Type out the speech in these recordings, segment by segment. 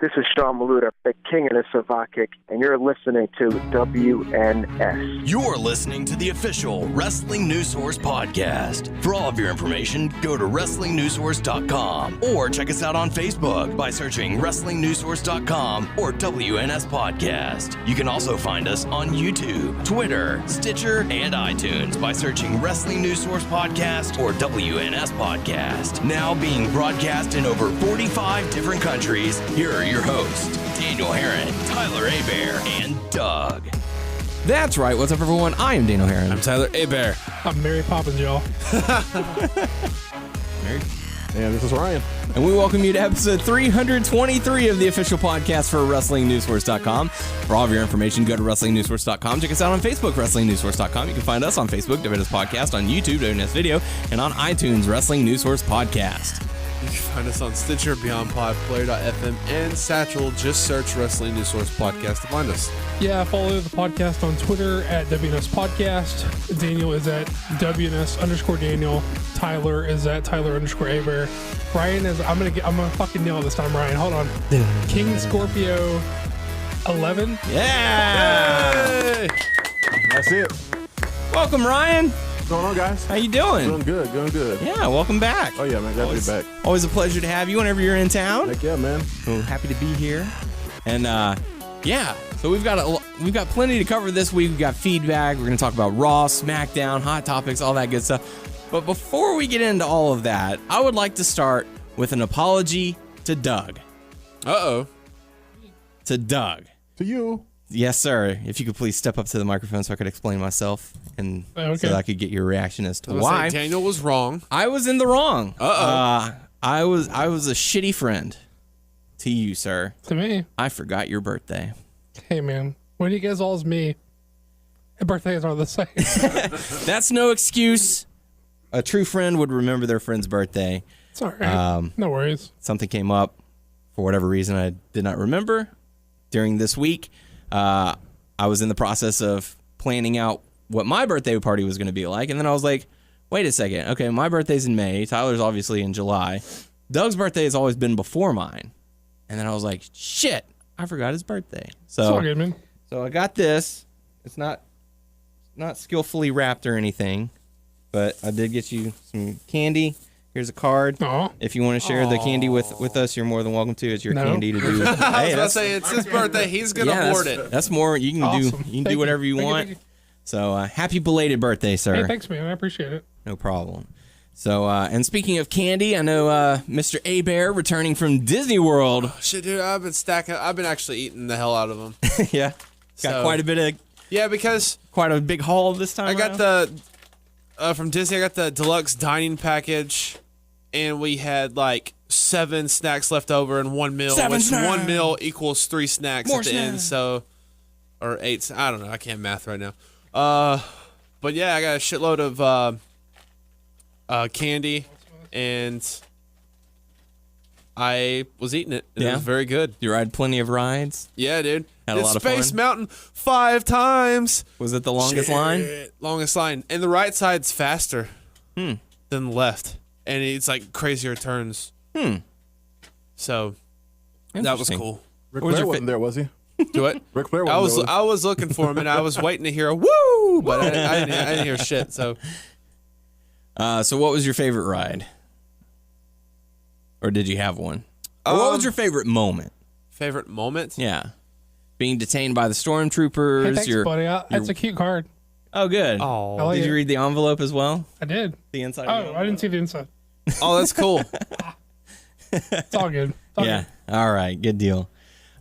This is Sean Maluda, the king of the Slovakic, and you're listening to WNS. You're listening to the official Wrestling News Source podcast. For all of your information, go to WrestlingNewsSource.com or check us out on Facebook by searching WrestlingNewsSource.com or WNS Podcast. You can also find us on YouTube, Twitter, Stitcher, and iTunes by searching Wrestling News Source Podcast or WNS Podcast. Now being broadcast in over 45 different countries, here are your hosts, Daniel Herron, Tyler Abear, and Doug. That's right. What's up, everyone? I am Daniel Herron. I'm Tyler Abear. I'm Mary Poppins, y'all. Mary. And this is Ryan. And we welcome you to episode 323 of the official podcast for WrestlingNewsSource.com. For all of your information, go to WrestlingNewsSource.com. Check us out on Facebook, WrestlingNewsSource.com. You can find us on Facebook, WNS Podcast, on YouTube, WNS Video, and on iTunes, Wrestling News Source Podcast. You can find us on Stitcher, Beyond Pod, Player.fm, and Satchel. Just search Wrestling News Source Podcast to find us. Yeah, follow the podcast on Twitter at WNS Podcast. Daniel is at WNS_Daniel. Tyler is at Tyler_Abear. Ryan is, I'm gonna fucking nail it this time, Ryan. Hold on. King Scorpio 11. Yeah! Yay! That's it. Welcome, Ryan. What's going on, guys? How you doing? Doing good. Yeah, welcome back. Oh, yeah, man. Glad to be back. Always a pleasure to have you whenever you're in town. Heck yeah, man. So happy to be here. And yeah, so we've got plenty to cover this week. We've got feedback. We're going to talk about Raw, Smackdown, hot topics, all that good stuff. But before we get into all of that, I would like to start with an apology to Doug. Uh-oh. To Doug. To you. Yes, sir. If you could please step up to the microphone so I could explain myself and so that I could get your reaction as to why. Daniel was wrong. I was in the wrong. Uh-oh. I was a shitty friend to you, sir. To me. I forgot your birthday. Hey, man. When you guys all as me, birthdays are the same. That's no excuse. A true friend would remember their friend's birthday. It's all right. No worries. Something came up for whatever reason I did not remember during this week. I was in the process of planning out what my birthday party was going to be like. And then I was like, wait a second. Okay, my birthday's in May. Tyler's obviously in July. Doug's birthday has always been before mine. And then I was like, shit, I forgot his birthday. So, it's all good, man. So I got this. It's not skillfully wrapped or anything, but I did get you some candy. Here's a card. Aww. If you want to share the candy with us, you're more than welcome to. It's your candy to do. I was about to say, it's his birthday. He's going to hoard it. That's more. You can Awesome. do. You can do whatever you want. So happy belated birthday, sir. Hey, thanks, man. I appreciate it. No problem. So and speaking of candy, I know Mr. Abear returning from Disney World. Oh, shit, dude, I've been actually eating the hell out of them. Yeah, got quite a bit of. Yeah, because quite a big haul this time. I got from Disney. I got the deluxe dining package, and we had like 7 snacks left over in one meal. One meal equals 3 snacks at the end. So, or 8. I don't know. I can't math right now. But yeah, I got a shitload of candy, and I was eating it. And it was very good. You ride plenty of rids? Yeah, dude. Had a lot of Space fun? Mountain 5 times. Was it the longest line? Longest line. And the right side's faster than the left. And it's like crazier turns. So that was cool. Ric Flair wasn't there, was he? Do it. Ric Flair wasn't there. I was looking for him, and I was waiting to hear a woo, but I didn't hear shit. So what was your favorite ride? Or did you have one? Or what was your favorite moment? Favorite moment? Yeah. Being detained by the stormtroopers. Hey, thanks, buddy. That's a cute card. Oh, good. Oh, did you read the envelope as well? I did. The inside? Oh, I didn't see the inside. Oh, that's cool. It's all good. Yeah. All right. Good deal.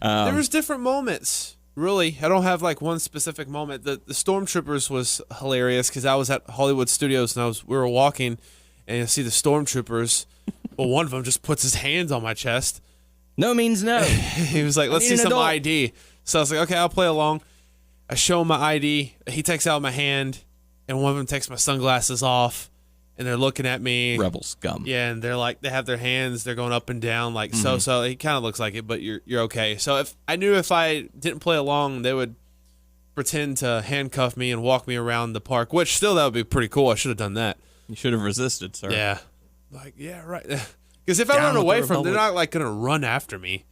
There was different moments. Really, I don't have like one specific moment. The stormtroopers was hilarious because I was at Hollywood Studios and we were walking, and you see the stormtroopers. Well, one of them just puts his hands on my chest. No means no. He was like, "Let's see some ID." So I was like, "Okay, I'll play along." I show him my ID. He takes out my hand, and one of them takes my sunglasses off, and they're looking at me. Rebel scum. Yeah, and they're like, they have their hands, they're going up and down, like so. He kind of looks like it, but you're okay. So if I didn't play along, they would pretend to handcuff me and walk me around the park, which still that would be pretty cool. I should have done that. You should have resisted, sir. Yeah, like yeah, right. Because if I run away from them, they're not like gonna run after me.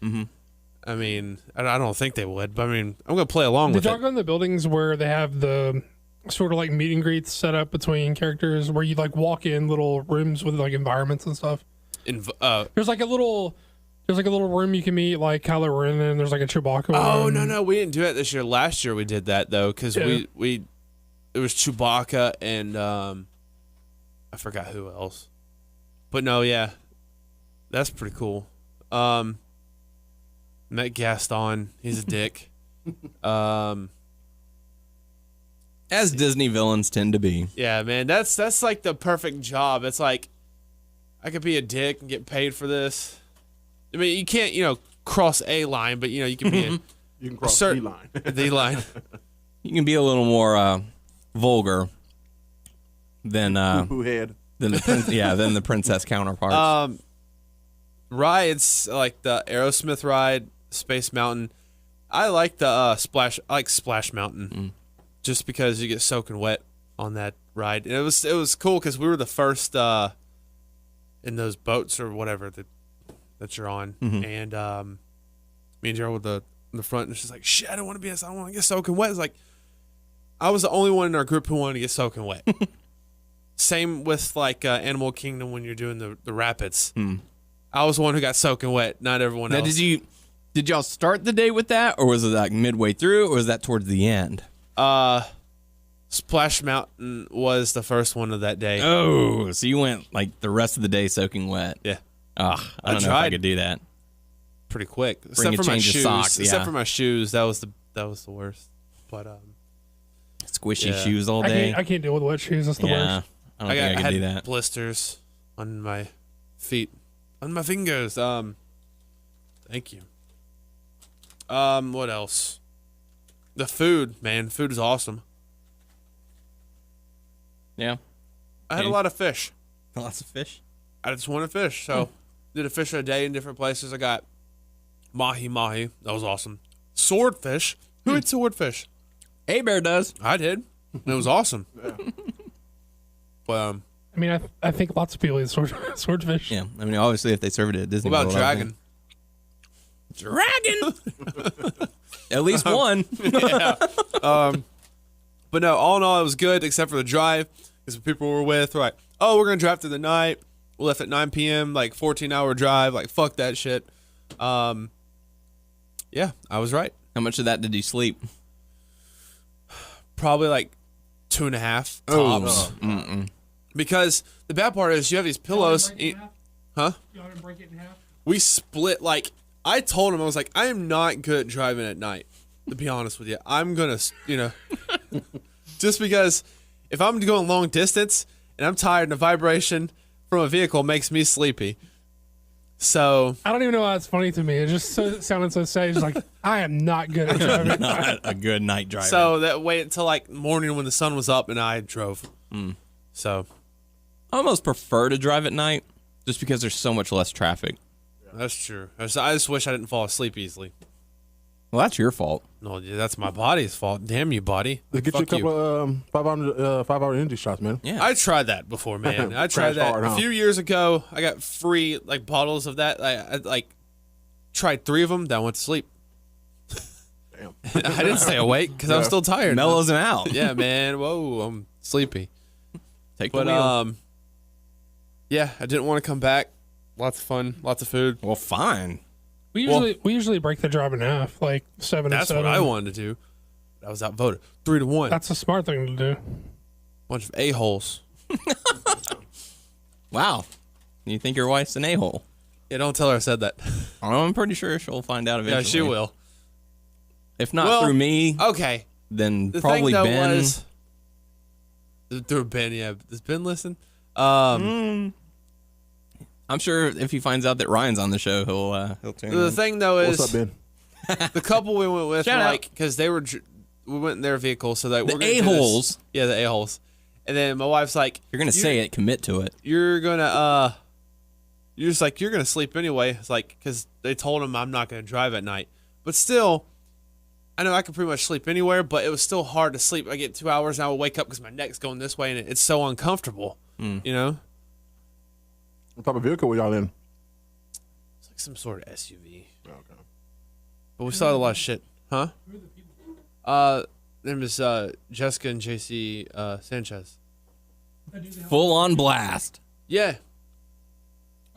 I mean, I don't think they would, but I mean, I'm going to play along with Did y'all it. go in the buildings where they have the sort of like meet and greets set up between characters where you like walk in little rooms with like environments and stuff? There's like a little room you can meet like Kylo Ren, and there's like a Chewbacca Oh, one. no, we didn't do it this year. Last year we did that though, because it was Chewbacca and I forgot who else. But no, yeah, that's pretty cool. Met Gaston, he's a dick. As Disney villains tend to be. Yeah, man, that's like the perfect job. It's like I could be a dick and get paid for this. I mean, you can't, cross a line, but you can be You can cross the line. the line. You can be a little more vulgar than Who had? than the princess counterparts. Rides like the Aerosmith ride, Space Mountain. I like the Splash Mountain, just because you get soaking wet on that ride. And it was cool because we were the first in those boats or whatever that you're on, and me and Gerald were in the front, and she's like, "Shit, I don't want to get soaking wet." It's like I was the only one in our group who wanted to get soaking wet. Same with like Animal Kingdom when you're doing the rapids. I was the one who got soaking wet, not everyone Now, else. did y'all start the day with that, or was it like midway through, or was that towards the end? Splash Mountain was the first one of that day. Oh, so you went like the rest of the day soaking wet. Yeah, I don't know if I could do that. pretty quick. Bring Except a for my change of shoes. socks, Except yeah. for my shoes, that was the worst. But Squishy Yeah. shoes all I day. can't deal with wet shoes. That's the yeah, worst. I don't think I could had do that. blisters on my feet, on my fingers. Thank you. What else? The food, man. Food is awesome. Yeah, I had a Okay. lot of fish. lots of fish. I just wanted fish, so did a fish a day in different places. I got mahi. That was awesome. Swordfish. Who ate swordfish? A Bear does. I did. And it was awesome. But I mean, I think lots of people eat swordfish. Yeah, I mean, obviously, if they serve it at Disney, what about World, I think- dragon? Dragon. At least one. But no, all in all, it was good except for the drive. Because people we're with were like, "Oh, we're gonna drive through the night." We left at 9 p.m. Like 14-hour drive. Like fuck that shit. Yeah, I was right. How much of that did you sleep? Probably like 2.5 tops. Because the bad part is you have these pillows. Huh? You want to break it in half? We split. Like I told him, I was like, I am not good at driving at night. To be honest with you, I'm gonna, just because if I'm going long distance and I'm tired and the vibration from a vehicle makes me sleepy. So I don't even know why it's funny to me. It just sounded so sage. Like, I am not good at driving. Not a good night driver. So that wait until like morning when the sun was up and I drove. So I almost prefer to drive at night, just because there's so much less traffic. that's true. I just wish I didn't fall asleep easily. Well, that's your fault. No, yeah, that's my body's fault. Damn you, body. Get you a Fuck couple of 5-hour energy shots, man. Yeah. I tried that before, man. I tried Crashed that hard, huh? a few years ago. I got free like bottles of that. I tried 3 of them. Then I went to sleep. Damn. I didn't stay awake because I was still tired. Mellows him out. Yeah, man. Whoa, I'm sleepy. Take the But wheel. yeah, I didn't want to come back. Lots of fun, lots of food. Well, fine. We usually break the drive in half, like 7 That's and 7. what I wanted to do. I was outvoted 3-1. That's a smart thing to do. Bunch of a-holes. Wow. You think your wife's an a-hole? Yeah, don't tell her I said that. I'm pretty sure she'll find out eventually. Yeah, she will. If not Well, through me, Okay. then The probably thing, though, Ben. was through Ben. Yeah, does Ben listen? I'm sure if he finds out that Ryan's on the show, he'll tune The in. thing though is What's up, Ben? the couple we went with, Shout were out. like, because they were, we went in their vehicle, so that The we're gonna do this- a-holes. Yeah, the a-holes. And then my wife's like, You're gonna say it, commit to it. you're gonna you're just like, you're gonna sleep anyway. It's like, because they told him I'm not gonna drive at night, but still, I know I can pretty much sleep anywhere, but it was still hard to sleep. I get 2 hours and I will wake up because my neck's going this way and it's so uncomfortable. You know, What type of vehicle were y'all in? it's like some sort of SUV. Okay. But we saw a lot of shit. Huh? Name is Jessica and JC Sanchez. Full on blast. Yeah.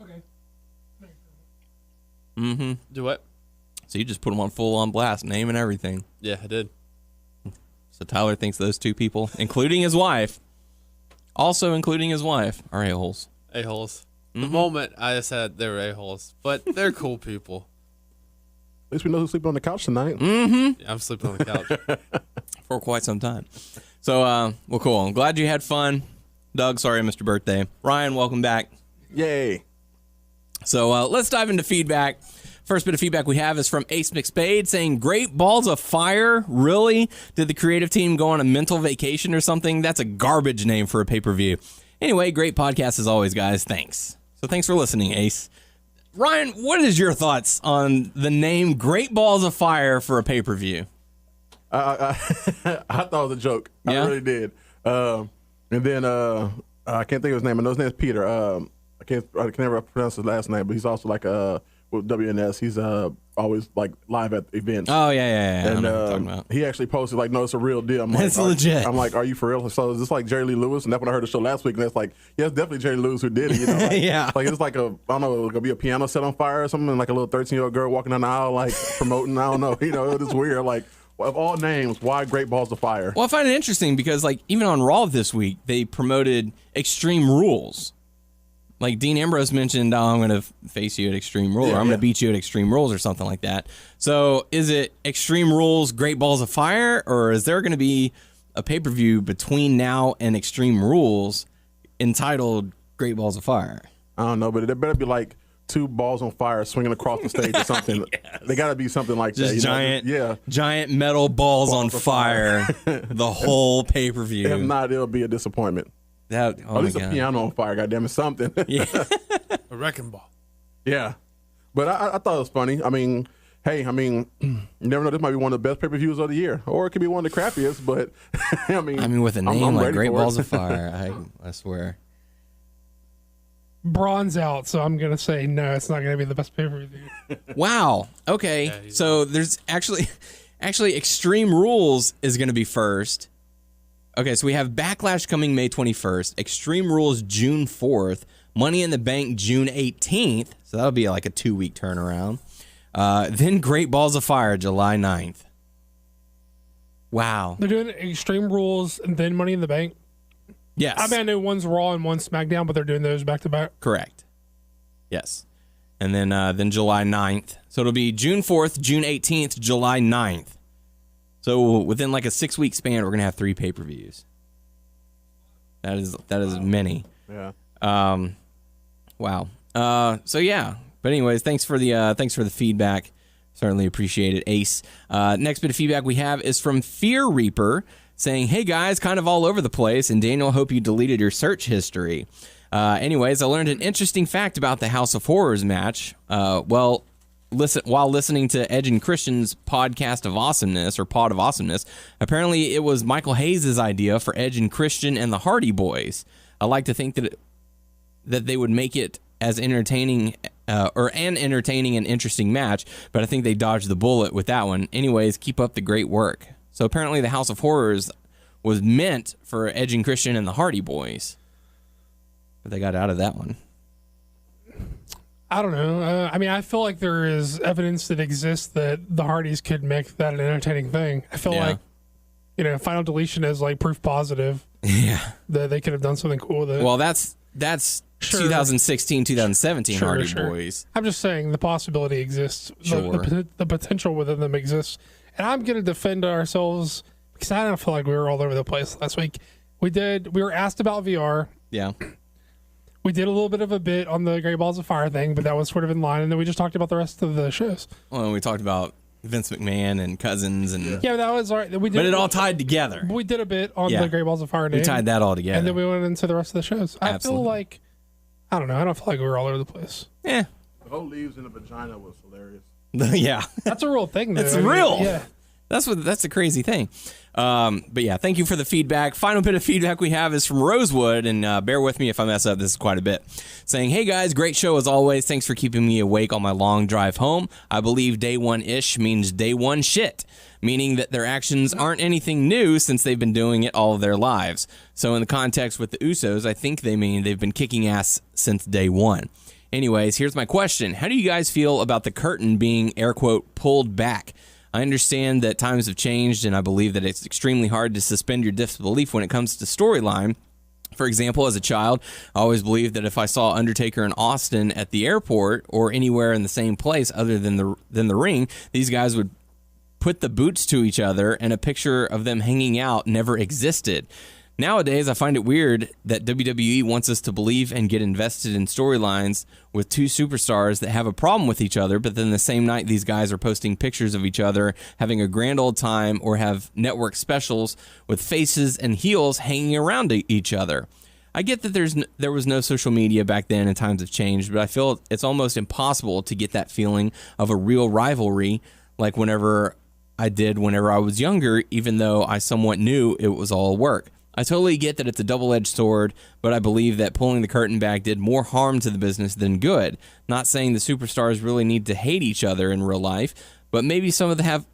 Okay. Mm-hmm. Do what? So you just put them on full on blast, name and everything. Yeah, I did. So Tyler thinks those two people, including his wife, are a-holes. A-holes. The moment I said they were a-holes, but they're cool people. At least we know who's sleeping on the couch tonight. Mm-hmm. Yeah, I'm sleeping on the couch. For quite some time. So, well, cool. I'm glad you had fun. Doug, sorry I missed your birthday. Ryan, welcome back. Yay. So let's dive into feedback. First bit of feedback we have is from Ace McSpade saying, great balls of fire. Really? Did the creative team go on a mental vacation or something? That's a garbage name for a pay-per-view. Anyway, great podcast as always, guys. Thanks. So thanks for listening, Ace. Ryan, what is your thoughts on the name Great Balls of Fire for a pay-per-view? I thought it was a joke. Yeah? I really did. And then I can't think of his name. I know his name is Peter. I can never pronounce his last name, but he's also like with WNS. He's always like live at events. Oh, yeah. I And know what you're talking about. he actually posted like, no, it's a real deal. I'm like, It's legit. I'm like, are you for real? So is this like Jerry Lee Lewis? And that's when I heard the show last week, and it's like, yeah, it's definitely Jerry Lee Lewis who did it. You know, like, Yeah. Like it's like I don't know, it could be a piano set on fire or something, and like a little 13-year-old girl walking down the aisle like promoting. I don't know. You know, it was weird. Like, of all names, why Great Balls of Fire? Well, I find it interesting because, like, even on Raw this week, they promoted Extreme Rules. Like, Dean Ambrose mentioned, I'm going to face you at Extreme Rules, or I'm going to beat you at Extreme Rules, or something like that. So, is it Extreme Rules, Great Balls of Fire, or is there going to be a pay-per-view between now and Extreme Rules entitled Great Balls of Fire? I don't know, but it better be like two balls on fire swinging across the stage or something. Yes. They got to be something like Just that. You giant, know? giant metal balls on of fire the whole pay-per-view. If not, it'll be a disappointment. That, oh At least my a God. piano on fire, goddamn it, something. Yeah. A wrecking ball. Yeah. But I thought it was funny. I mean, hey, you never know. This might be one of the best pay-per-views of the year. Or it could be one of the crappiest, but I mean, with a name I'm like ready Great for Balls it. of Fire, I swear. Braun's out, so I'm gonna say no. It's not gonna be the best pay-per-view. Wow. Okay. So there's actually Extreme Rules is going to be first. Okay, so we have Backlash coming May 21st, Extreme Rules June 4th, Money in the Bank June 18th. So that'll be like a 2-week turnaround. Then Great Balls of Fire July 9th. Wow. They're doing Extreme Rules and then Money in the Bank. Yes. I mean, I know one's Raw and one's SmackDown, but they're doing those back to back. Correct. Yes. And then July 9th. So it'll be June 4th, June 18th, July 9th. So within like a 6-week span, we're gonna have 3 pay-per-views. That is many. Yeah. Wow. So yeah. But anyways, thanks for the feedback. Certainly appreciate it, Ace. Next bit of feedback we have is from Fear Reaper saying, "Hey guys, kind of all over the place, and Daniel, hope you deleted your search history." Anyways, I learned an interesting fact about the House of Horrors match. While listening to Edge and Christian's podcast of awesomeness, or Pod of Awesomeness, apparently it was Michael Hayes' idea for Edge and Christian and the Hardy Boys. I like to think that they would make it as entertaining and interesting match, but I think they dodged the bullet with that one. Anyways, keep up the great work. So apparently the House of Horrors was meant for Edge and Christian and the Hardy Boys, but they got out of that one. I don't know. I mean, I feel like there is evidence that exists that the Hardys could make that an entertaining thing. I feel like, Final Deletion is like proof positive. Yeah. That they could have done something cool with it. Well, that's Sure. 2016, 2017 Hardy Sure. Boys. I'm just saying the possibility exists. Sure. The potential within them exists. And I'm going to defend ourselves because I don't feel like we were all over the place last week. We were asked about VR. Yeah. We did a little bit of a bit on the Great Balls of Fire thing, but that was sort of in line. And then we just talked about the rest of the shows. Well, we talked about Vince McMahon and Cousins, and Yeah, that was all right. but it all tied together. We did a bit on Yeah. the Great Balls of Fire. We tied that all together. And then we went into the rest of the shows. I Absolutely. feel like, I don't know. I don't feel like we were all over the place. Yeah. The whole leaves in the vagina was hilarious. Yeah. That's a real thing, though. It's real. Yeah. That's the crazy thing. But yeah, thank you for the feedback. Final bit of feedback we have is from Rosewood, and bear with me if I mess up. This is quite a bit. Saying, hey guys, great show as always. Thanks for keeping me awake on my long drive home. I believe day one-ish means day one shit, meaning that their actions aren't anything new since they've been doing it all of their lives. So in the context with the Usos, I think they mean they've been kicking ass since day one. Anyways, here's my question. How do you guys feel about the curtain being, air quote, pulled back? I understand that times have changed, and I believe that it's extremely hard to suspend your disbelief when it comes to storyline. For example, as a child, I always believed that if I saw Undertaker and Austin at the airport or anywhere in the same place other than the ring, these guys would put the boots to each other, and a picture of them hanging out never existed. Nowadays, I find it weird that WWE wants us to believe and get invested in storylines with two superstars that have a problem with each other, but then the same night these guys are posting pictures of each other, having a grand old time, or have network specials with faces and heels hanging around each other. I get that there was no social media back then and times have changed, but I feel it's almost impossible to get that feeling of a real rivalry like whenever I was younger, even though I somewhat knew it was all work. I totally get that it's a double-edged sword, but I believe that pulling the curtain back did more harm to the business than good. Not saying the superstars really need to hate each other in real life, but maybe some of them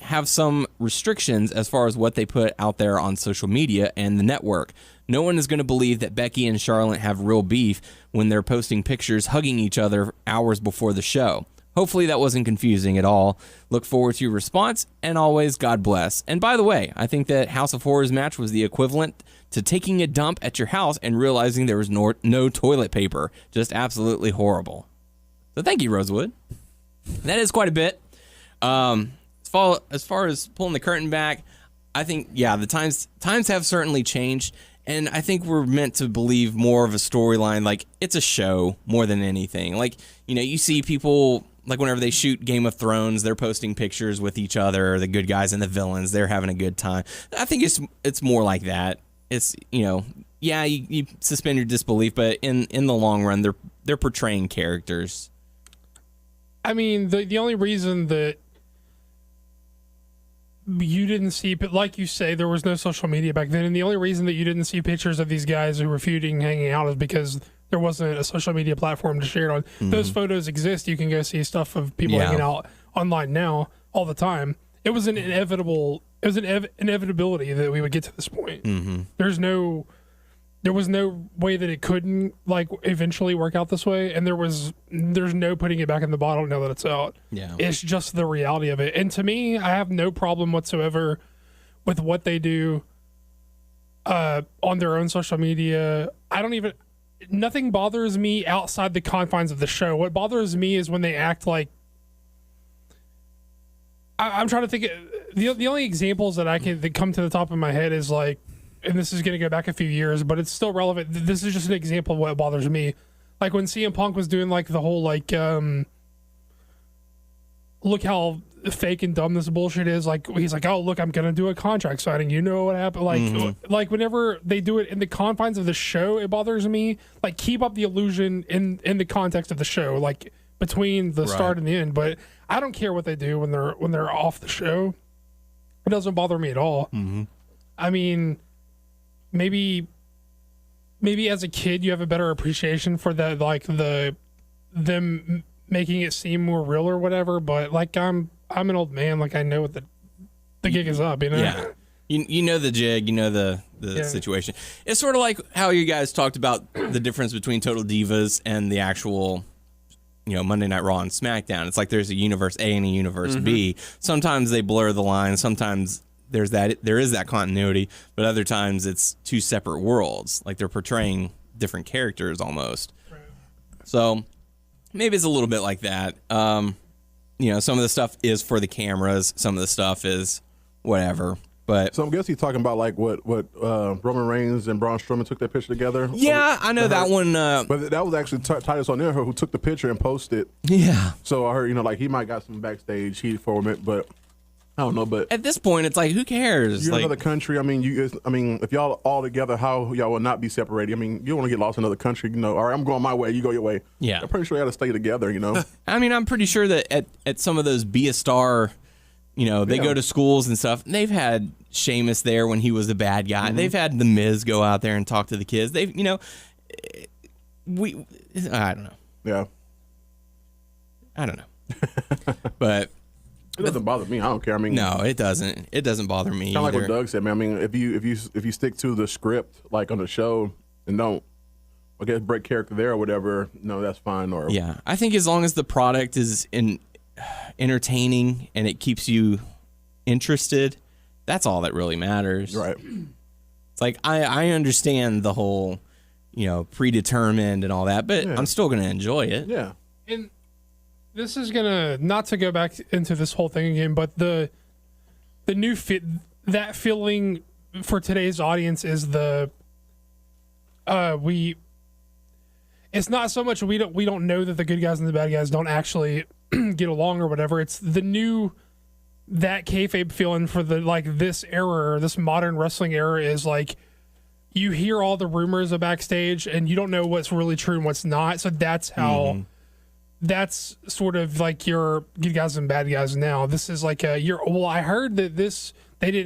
have some restrictions as far as what they put out there on social media and the network. No one is going to believe that Becky and Charlotte have real beef when they're posting pictures hugging each other hours before the show. Hopefully that wasn't confusing at all. Look forward to your response, and always, God bless. And by the way, I think that House of Horrors match was the equivalent to taking a dump at your house and realizing there was no toilet paper. Just absolutely horrible. So thank you, Rosewood. That is quite a bit. As far as pulling the curtain back, I think, yeah, the times have certainly changed. And I think we're meant to believe more of a storyline, like it's a show more than anything. Like, you see people, like whenever they shoot Game of Thrones, they're posting pictures with each other, the good guys and the villains, they're having a good time. I think it's more like that. It's, you suspend your disbelief, but in the long run, they're portraying characters. I mean, the only reason that you didn't see, like you say, there was no social media back then, and the only reason that you didn't see pictures of these guys who were feuding hanging out is because there wasn't a social media platform to share it on. Mm-hmm. Those photos exist. You can go see stuff of people hanging out online now all the time. It was an inevitability that we would get to this point. Mm-hmm. There was no way that it couldn't eventually work out this way, and there's no putting it back in the bottle now that it's out. Yeah. It's just the reality of it. And to me, I have no problem whatsoever with what they do on their own social media. Nothing bothers me outside the confines of the show. What bothers me is when they act like, I'm trying to think, the only examples that come to the top of my head is like, and this is going to go back a few years, but it's still relevant. This is just an example of what bothers me. Like when CM Punk was doing like the whole look how fake and dumb this bullshit is. Like he's like, oh look, I'm going to do a contract signing. You know what happened? Like whenever they do it in the confines of the show, it bothers me. Like keep up the illusion in the context of the show, like between the start and the end. But I don't care what they do when they're off the show. It doesn't bother me at all. Mm-hmm. I mean, maybe as a kid you have a better appreciation for that, like them making it seem more real or whatever, but like I'm an old man, like I know what the gig is up, Yeah. You know the jig, you know the situation. It's sort of like how you guys talked about the difference between Total Divas and the actual Monday Night Raw and SmackDown. It's like there's a universe A and a universe B. Sometimes they blur the line, sometimes there is that continuity, but other times it's two separate worlds. Like they're portraying different characters almost. Right. So maybe it's a little bit like that. Some of the stuff is for the cameras, some of the stuff is whatever. But so I guess he's talking about like what Roman Reigns and Braun Strowman took that picture together. Yeah, I know that one. But that was actually Titus O'Neil who took the picture and posted. Yeah. So I heard like he might got some backstage heat for it, but I don't know, but at this point, it's like, who cares? You're another country. I mean, if y'all all together, how y'all will not be separated? I mean, you don't want to get lost in another country. All right, I'm going my way, you go your way. Yeah, I'm pretty sure you got to stay together. I mean, I'm pretty sure that at some of those Be a Star, You know, they go to schools and stuff. And they've had Sheamus there when he was the bad guy. They've had The Miz go out there and talk to the kids. They've, you know, I don't know. Yeah. I don't know. But it doesn't bother me. I don't care. I mean, no, it doesn't. It doesn't bother me. Kind of like what Doug said, man. I mean, if you stick to the script, like on the show, and don't, I guess, break character there or whatever, no, that's fine. Or yeah, I think as long as the product is entertaining and it keeps you interested, that's all that really matters. Right. It's like I understand the whole, you know, predetermined and all that, but I'm still going to enjoy it. Yeah. And this is gonna, not to go back into this whole thing again, but the new fit, that feeling for today's audience is it's not so much we don't know that the good guys and the bad guys don't actually get along or whatever. It's the new, that kayfabe feeling for the, like, this era, this modern wrestling era, is like you hear all the rumors of backstage and you don't know what's really true and what's not. So that's how, that's sort of like your good guys and bad guys now. This is like I heard that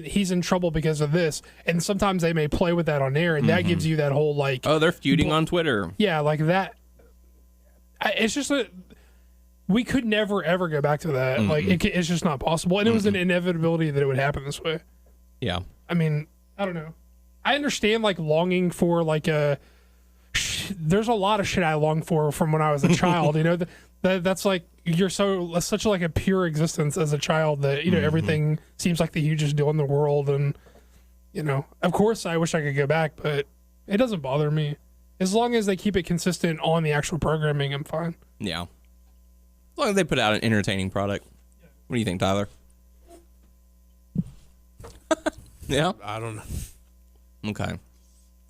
he's in trouble because of this. And sometimes they may play with that on air, and that gives you that whole, like, oh, they're feuding on Twitter. Yeah, like that. It's just that we could never, ever go back to that. Like, it's just not possible. And it was an inevitability that it would happen this way. Yeah. I mean, I don't know. I understand, like, longing for, like, there's a lot of shit I long for from when I was a child. You know, that's like, you're such like a pure existence as a child that, you know, everything seems like the hugest deal in the world. And, you know, of course I wish I could go back, but it doesn't bother me. As long as they keep it consistent on the actual programming, I'm fine. Yeah. As long as they put out an entertaining product. What do you think, Tyler? Yeah? I don't know. Okay.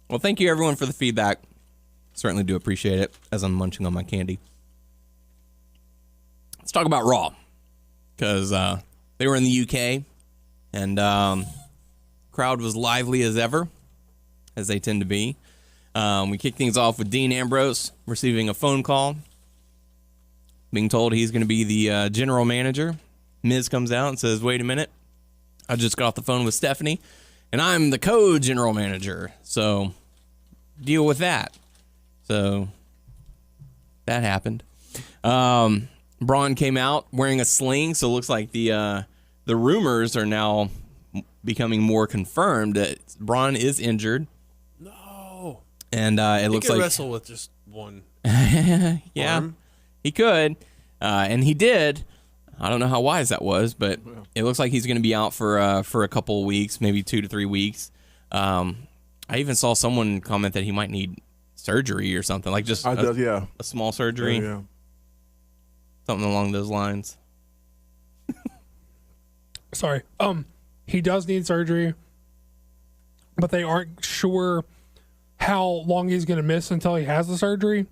Well, thank you, everyone, for the feedback. Certainly do appreciate it as I'm munching on my candy. Let's talk about Raw, because they were in the UK, and crowd was lively as ever, as they tend to be. We kicked things off with Dean Ambrose receiving a phone call, being told he's going to be the general manager. Miz comes out and says, wait a minute, I just got off the phone with Stephanie, and I'm the co-general manager, so deal with that. So that happened. Braun came out wearing a sling, so it looks like the rumors are now becoming more confirmed that Braun is injured. No. And it looks like he could wrestle with just one. Yeah, arm. He could, and he did. I don't know how wise that was, but it looks like he's going to be out for a couple of weeks, maybe 2 to 3 weeks. I even saw someone comment that he might need surgery or something, like just a small surgery, something along those lines. Sorry. He does need surgery, but they aren't sure how long he's going to miss until he has the surgery.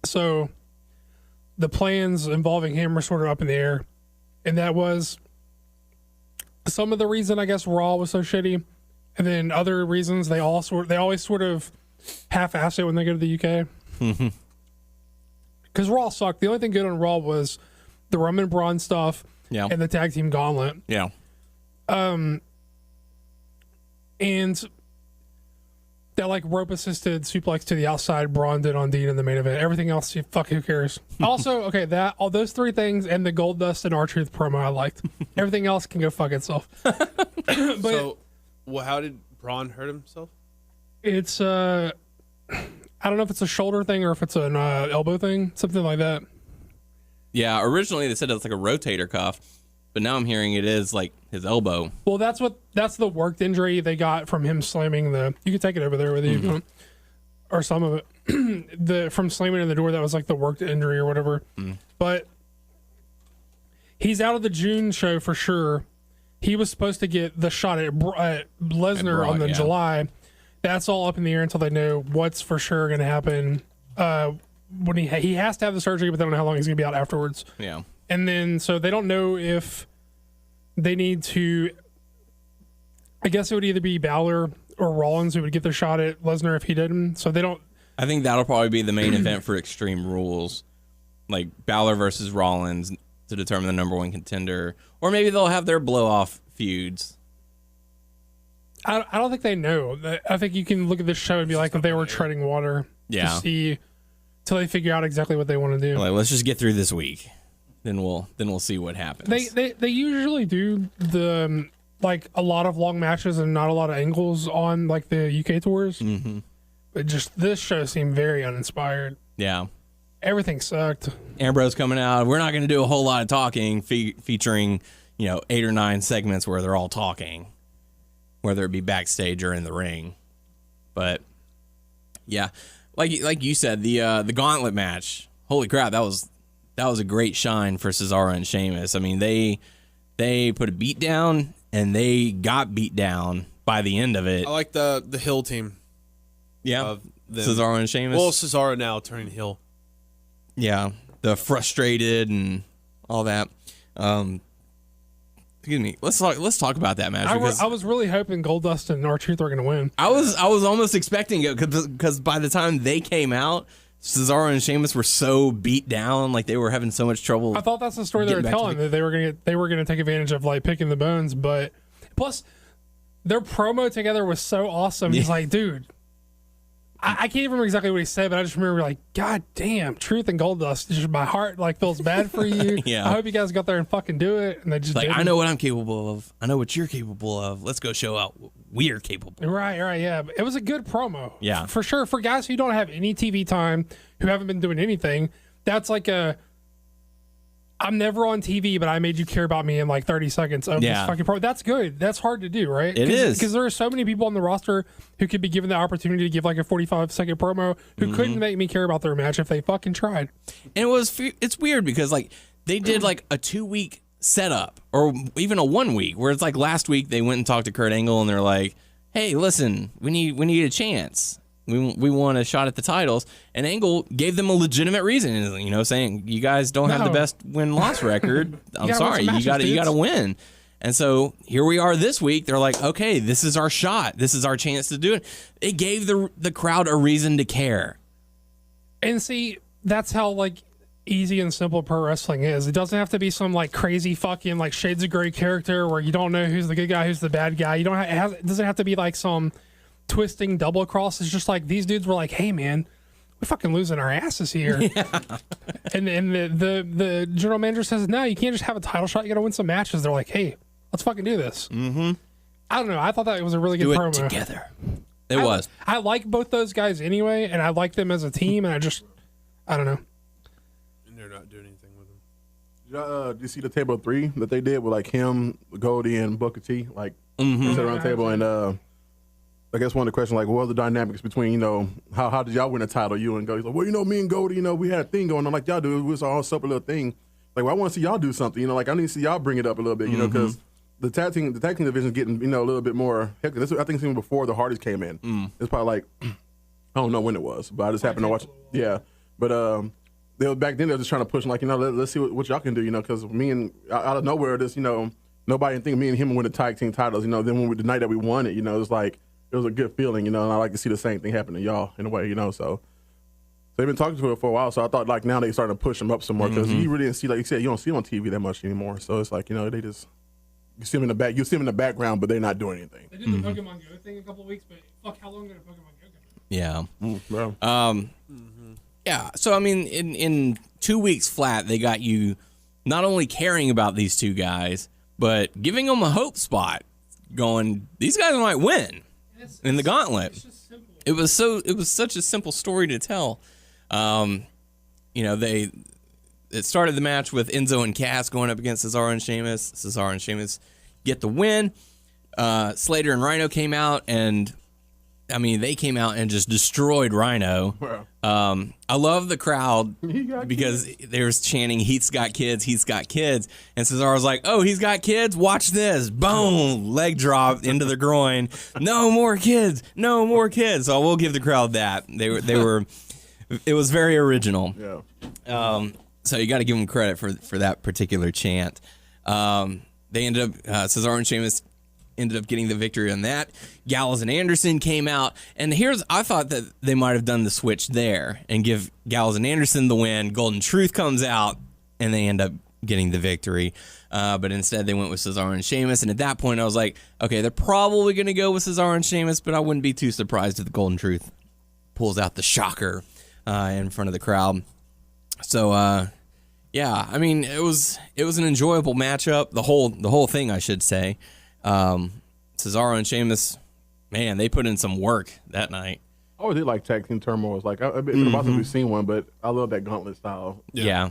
So the plans involving him are sort of up in the air, and that was some of the reason, I guess, Raw was so shitty, and then other reasons they always sort of half-ass it when they go to the UK. Because Raw sucked. The only thing good on Raw was the Roman Braun stuff and the tag team gauntlet. Yeah. And that, like, rope-assisted suplex to the outside Braun did on Dean in the main event. Everything else, who cares? Also, okay, all those 3 things and the Gold Dust and R-Truth promo I liked. Everything else can go fuck itself. So, how did Braun hurt himself? It's I don't know if it's a shoulder thing or if it's an elbow thing, something like that. Yeah, originally they said it's like a rotator cuff, but now I'm hearing it is like his elbow. Well, that's the worked injury they got from him slamming the. You can take it over there with you, if you want, or some of it. From slamming in the door, that was like the worked injury or whatever. But he's out of the June show for sure. He was supposed to get the shot at Lesnar on the July. That's all up in the air until they know what's for sure going to happen. When he has to have the surgery, but they don't know how long he's going to be out afterwards. Yeah. And then, so they don't know if they need to. I guess it would either be Balor or Rollins who would get the shot at Lesnar if he didn't. So they don't. I think that'll probably be the main event for Extreme Rules, like Balor versus Rollins, to determine the number one contender, or maybe they'll have their blow-off feuds. I don't think they know. I think you can look at this show and be like, if they were treading water, Yeah. to see till they figure out exactly what they want to do. Like, let's just get through this week, then we'll see what happens. They usually do the like a lot of long matches and not a lot of angles on like the UK tours. Mm-hmm. But just this show seemed very uninspired. Yeah. Everything sucked. Ambrose coming out. We're not going to do a whole lot of talking, featuring 8 or 9 segments where they're all talking, whether it be backstage or in the ring. But yeah, like you said, the gauntlet match. Holy crap, that was a great shine for Cesaro and Sheamus. I mean, they put a beat down and they got beat down by the end of it. I like the heel team. Yeah, Cesaro and Sheamus. Well, Cesaro now turning heel. Yeah, the frustrated and all that. Excuse me. Let's talk about that match. I was really hoping Goldust and R-Truth were going to win. I was almost expecting it because by the time they came out, Cesaro and Sheamus were so beat down, like they were having so much trouble. I thought that's the story they were telling, that they were going to take advantage of like picking the bones, but plus their promo together was so awesome. He's like, dude, I can't even remember exactly what he said, but I just remember like, God damn, Truth and Goldust. Just my heart like feels bad for you. Yeah. I hope you guys got there and fucking do it. And they just like, didn't. I know what I'm capable of. I know what you're capable of. Let's go show out what we're capable. Right, yeah. But it was a good promo. Yeah. For sure. For guys who don't have any TV time, who haven't been doing anything, that's like I'm never on TV, but I made you care about me in like 30 seconds of this fucking promo. That's good. That's hard to do, right? It is. Because there are so many people on the roster who could be given the opportunity to give like a 45-second promo who couldn't make me care about their match if they fucking tried. And it's weird because like they did like a 2-week setup or even a 1 week where it's like last week they went and talked to Kurt Angle and they're like, hey, listen, we need a chance. We want a shot at the titles, and Angle gave them a legitimate reason, saying you guys don't have the best win-loss record. I'm sorry, you got to win. And so here we are this week. They're like, okay, this is our shot. This is our chance to do it. It gave the crowd a reason to care. And see, that's how like easy and simple pro wrestling is. It doesn't have to be some like crazy fucking like Shades of Grey character where you don't know who's the good guy, who's the bad guy. It doesn't have to be like some twisting double cross. Is just like these dudes were like, hey man, we're fucking losing our asses here. Yeah. And the general manager says, no, you can't just have a title shot, you gotta win some matches. They're like, hey, let's fucking do this. Mm-hmm. I don't know, I thought that it was a really good promo. Do it together. It was. I like both those guys anyway, and I like them as a team, and I don't know. And they're not doing anything with them. Do you see the table of 3 that they did with like him, Goldie, and Booker T? Like sit around the table and I guess one of the questions, like, what are the dynamics between, how did y'all win a title, you and Goldie? He's like, well, me and Goldie, we had a thing going on like y'all do. It was all separate little thing. Like, well, I want to see y'all do something, like, I need to see y'all bring it up a little bit, because the tag team division is getting, a little bit more hectic. This, I think, even before the Hardys came in. It's probably like, I don't know when it was, but I just happened to watch. Yeah. But they were back then, they were just trying to push, like, let's see what y'all can do, because me and, out of nowhere, this, nobody didn't think me and him would win the tag team titles, then when the night that we won it, it was like, it was a good feeling, and I like to see the same thing happen to y'all in a way, so they've been talking to it for a while, so I thought like now they starting to push him up some more, because you really didn't see, like you said, you don't see him on TV that much anymore, so it's like, they just, you see him in the background, but they're not doing anything. They did the Pokemon Go thing a couple of weeks, but fuck, how long did a Pokemon Go go? Yeah. Yeah, so I mean, in 2 weeks flat, they got you not only caring about these two guys, but giving them a hope spot, going, these guys might win. In the gauntlet, it was such a simple story to tell. It started the match with Enzo and Cass going up against Cesaro and Sheamus. Cesaro and Sheamus get the win. Slater and Rhino came out, and I mean, they came out and just destroyed Rhino. Wow. I love the crowd because they were chanting, he's got kids, and Cesaro's like, oh, he's got kids? Watch this. Boom! Leg drop into the groin. No more kids. So I will give the crowd that. They were it was very original. Yeah. So you got to give them credit for that particular chant. They ended up, Cesaro and Sheamus ended up getting the victory on that. Gallows and Anderson came out, and I thought that they might have done the switch there and give Gallows and Anderson the win. Golden Truth comes out, and they end up getting the victory. But instead they went with Cesaro and Sheamus. And at that point I was like, okay, they're probably going to go with Cesaro and Sheamus, but I wouldn't be too surprised if the Golden Truth pulls out the shocker in front of the crowd. So, yeah, I mean, it was an enjoyable matchup. The whole thing, I should say. Cesaro and Sheamus, man, they put in some work that night. I always did like tag team turmoils. Like, it's been a while since we've seen one, but I love that gauntlet style. Yeah.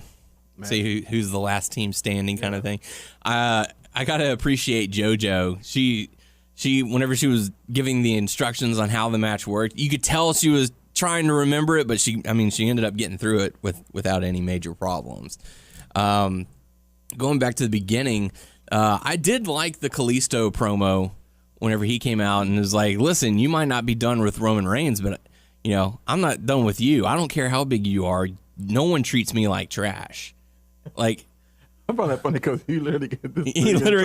See who's the last team standing kind of thing. I gotta appreciate JoJo. She whenever she was giving the instructions on how the match worked, you could tell she was trying to remember it, but she ended up getting through it without any major problems. Going back to the beginning, I did like the Kalisto promo whenever he came out and was like, listen, you might not be done with Roman Reigns, but I'm not done with you. I don't care how big you are. No one treats me like trash. Like, I found that funny because he literally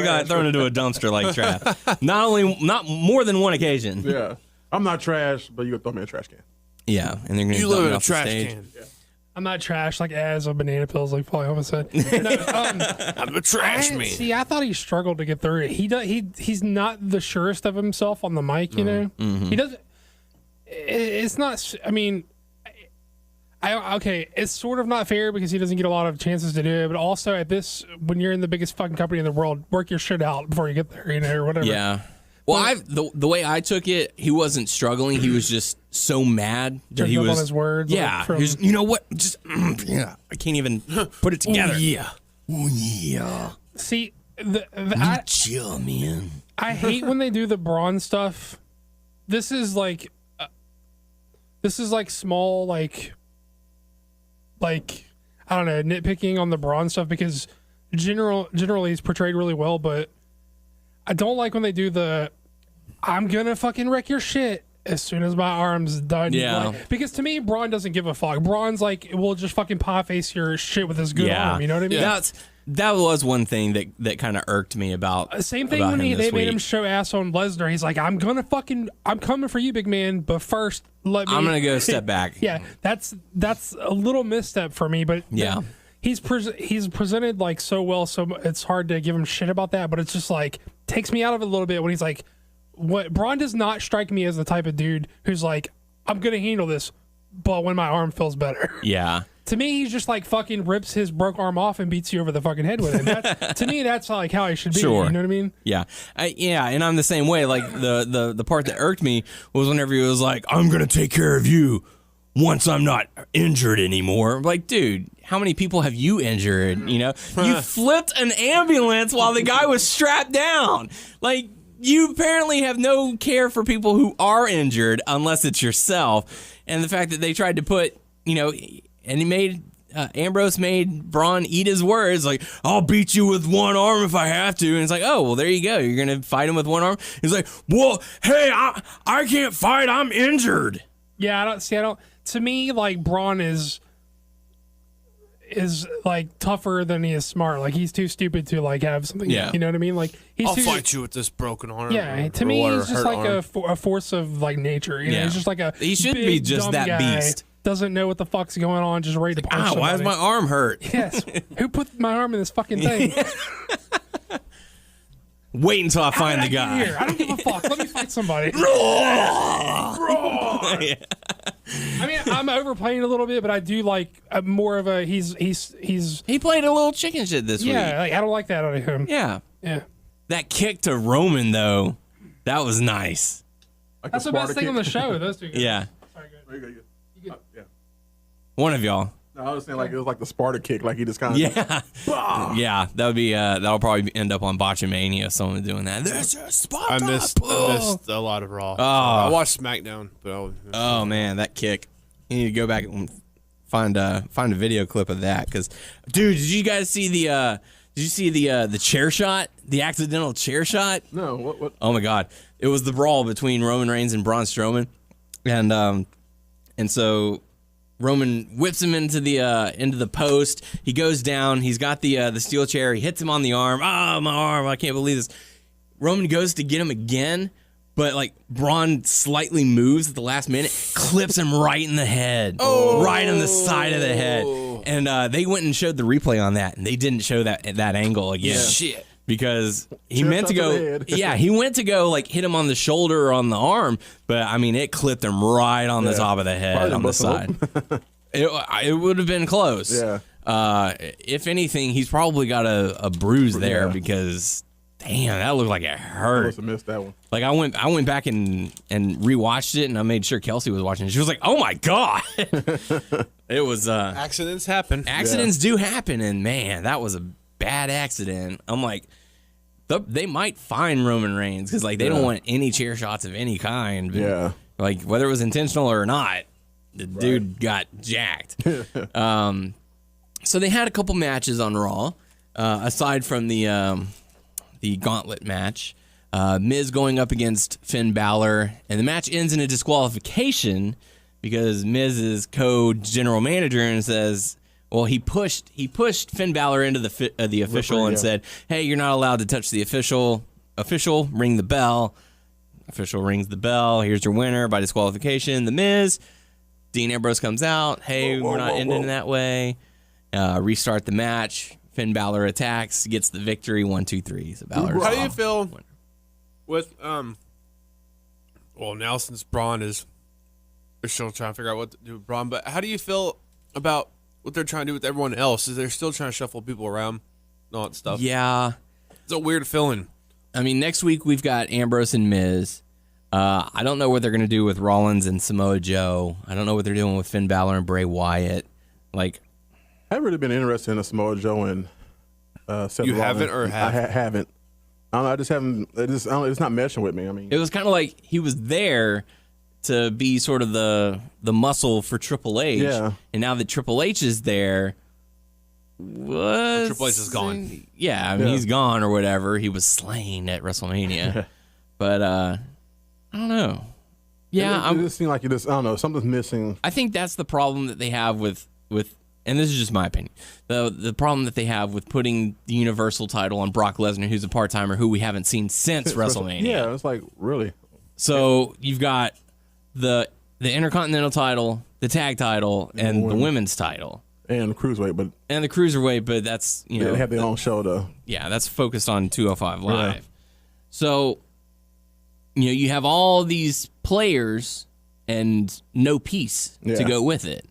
got thrown into a dumpster like trash. Not more than one occasion. Yeah, I'm not trash, but you gonna throw me in a trash can. Yeah, and they're gonna you live in a trash can. Yeah. I'm not trash like as of banana pills, like Paulie almost said. I'm a trash man. See, I thought he struggled to get through it. He's not the surest of himself on the mic. You know, he doesn't. It's not. I mean. Okay, it's sort of not fair because he doesn't get a lot of chances to do it, but also when you're in the biggest fucking company in the world, work your shit out before you get there, or whatever. Yeah. Well, the way I took it, he wasn't struggling. He was just so mad that he was on his words. Yeah. Like You know what? Just I can't even put it together. Oh, yeah. See, Chill, man. I hate when they do the Braun stuff. This is like small, like I don't know, nitpicking on the Braun stuff because generally he's portrayed really well, but I don't like when they do the I'm gonna fucking wreck your shit as soon as my arm's done. Yeah. Because to me, Braun doesn't give a fuck. Braun's like, we'll just fucking pie face your shit with his good arm. You know what I mean? Yeah. That was one thing that kind of irked me about. Same thing when they made him show ass on Lesnar. He's like, I'm coming for you, big man. But first, I'm gonna go step back. Yeah, that's a little misstep for me. But yeah, he's presented like so well, so it's hard to give him shit about that. But it's just like takes me out of it a little bit when he's like, what Braun does not strike me as the type of dude who's like, I'm gonna handle this, but when my arm feels better. Yeah. To me, he's just like fucking rips his broke arm off and beats you over the fucking head with it. To me, that's like how he should be. Sure. You know what I mean? Yeah. And I'm the same way. Like the part that irked me was whenever he was like, I'm going to take care of you once I'm not injured anymore. Like, dude, how many people have you injured? You flipped an ambulance while the guy was strapped down. Like, you apparently have no care for people who are injured unless it's yourself. And the fact that they tried to put, and he made Ambrose made Braun eat his words, like, I'll beat you with one arm if I have to. And it's like, oh, well, there you go. You're going to fight him with one arm? He's like, well, hey, I can't fight. I'm injured. Yeah, I don't. To me, like, Braun is like tougher than he is smart. Like, he's too stupid to like have something. Yeah. You know what I mean? Like, I'll fight you with this broken arm. Yeah, to me, he's just like a force of like nature. He's just like he should big, be just that guy. Beast. Doesn't know what the fuck's going on, just ready to punch somebody. Why is my arm hurt? Yes. Who put my arm in this fucking thing? Wait until I find the guy. Here? I don't give a fuck. Let me fight somebody. I mean, I'm overplaying a little bit, but I do like more of a he played a little chicken shit this week. Yeah, like, I don't like that out of him. Yeah. Yeah. That kick to Roman though, that was nice. Like that's the best thing on the show. Those two guys. Yeah. Sorry, You yeah. One of y'all. No, I was saying like it was like the Sparta kick, like he just kind of yeah. That would be that'll probably end up on Botchamania. Someone doing that. There's a Sparta. I missed a lot of Raw. I watched SmackDown, but oh man, that kick! You need to go back and find a video clip of that. Because, dude, did you guys see the chair shot? The accidental chair shot? No. What? Oh my God! It was the brawl between Roman Reigns and Braun Strowman, and so Roman whips him into the post. He goes down. He's got the steel chair. He hits him on the arm. Oh, my arm! I can't believe this. Roman goes to get him again, but like Braun slightly moves at the last minute, clips him right in the head, right on the side of the head, And they went and showed the replay on that, and they didn't show that angle again. Shit. Because he Sure, meant to shot to the go, head. yeah, he went to go like hit him on the shoulder or on the arm, but I mean, it clipped him right on the top of the head Probably on the busted him. side. It would have been close. Yeah. If anything, he's probably got a bruise there because, damn, that looked like it I hurt. must have missed that one. Like I went back and rewatched it, and I made sure Kelsey was watching it. She was like, "Oh my god!" It was Accidents happen. accidents do happen, and man, that was a bad accident. I'm like, they might fine Roman Reigns because like they don't want any chair shots of any kind. But, Yeah. like whether it was intentional or not, the dude got jacked. So they had a couple matches on Raw, aside from the gauntlet match. Miz going up against Finn Balor, and the match ends in a disqualification because Miz is co-general manager and says, well, he pushed Finn Balor into the official and said, hey, you're not allowed to touch the official. Official, ring the bell. Official rings the bell. Here's your winner by disqualification, The Miz. Dean Ambrose comes out. Hey, we're not ending that way. Restart the match. Finn Balor attacks, gets the victory. 1, 2, 3. So Balor's How do you off. feel with well, now since Braun is, they're still trying to figure out what to do with Braun, but how do you feel about what they're trying to do with everyone else? Is they're still trying to shuffle people around and all that stuff? Yeah. It's a weird feeling. I mean, next week we've got Ambrose and Miz. I don't know what they're going to do with Rollins and Samoa Joe. I don't know what they're doing with Finn Balor and Bray Wyatt. Like, I've really been interested in a Samoa Joe and Seth You Rollins. haven't or have? I haven't. I don't know. I just haven't. It's not meshing with me. I mean, it was kind of like he was there to be sort of the muscle for Triple H. Yeah. And now that Triple H is there, Triple H is gone. Yeah, I mean, he's gone or whatever. He was slain at WrestleMania. But I don't know. Yeah, it just seemed like I don't know. Something's missing. I think that's the problem that they have with and this is just my opinion. The problem that they have with putting the Universal title on Brock Lesnar, who's a part-timer who we haven't seen since WrestleMania. Yeah, it's like, really? So you've got the Intercontinental title, the tag title, and the women's title. And the cruiserweight, and the cruiserweight, but that's, you know, they have their own show though. Yeah, that's focused on 205 Live. Yeah. So, you know, you have all these players and no piece to go with it.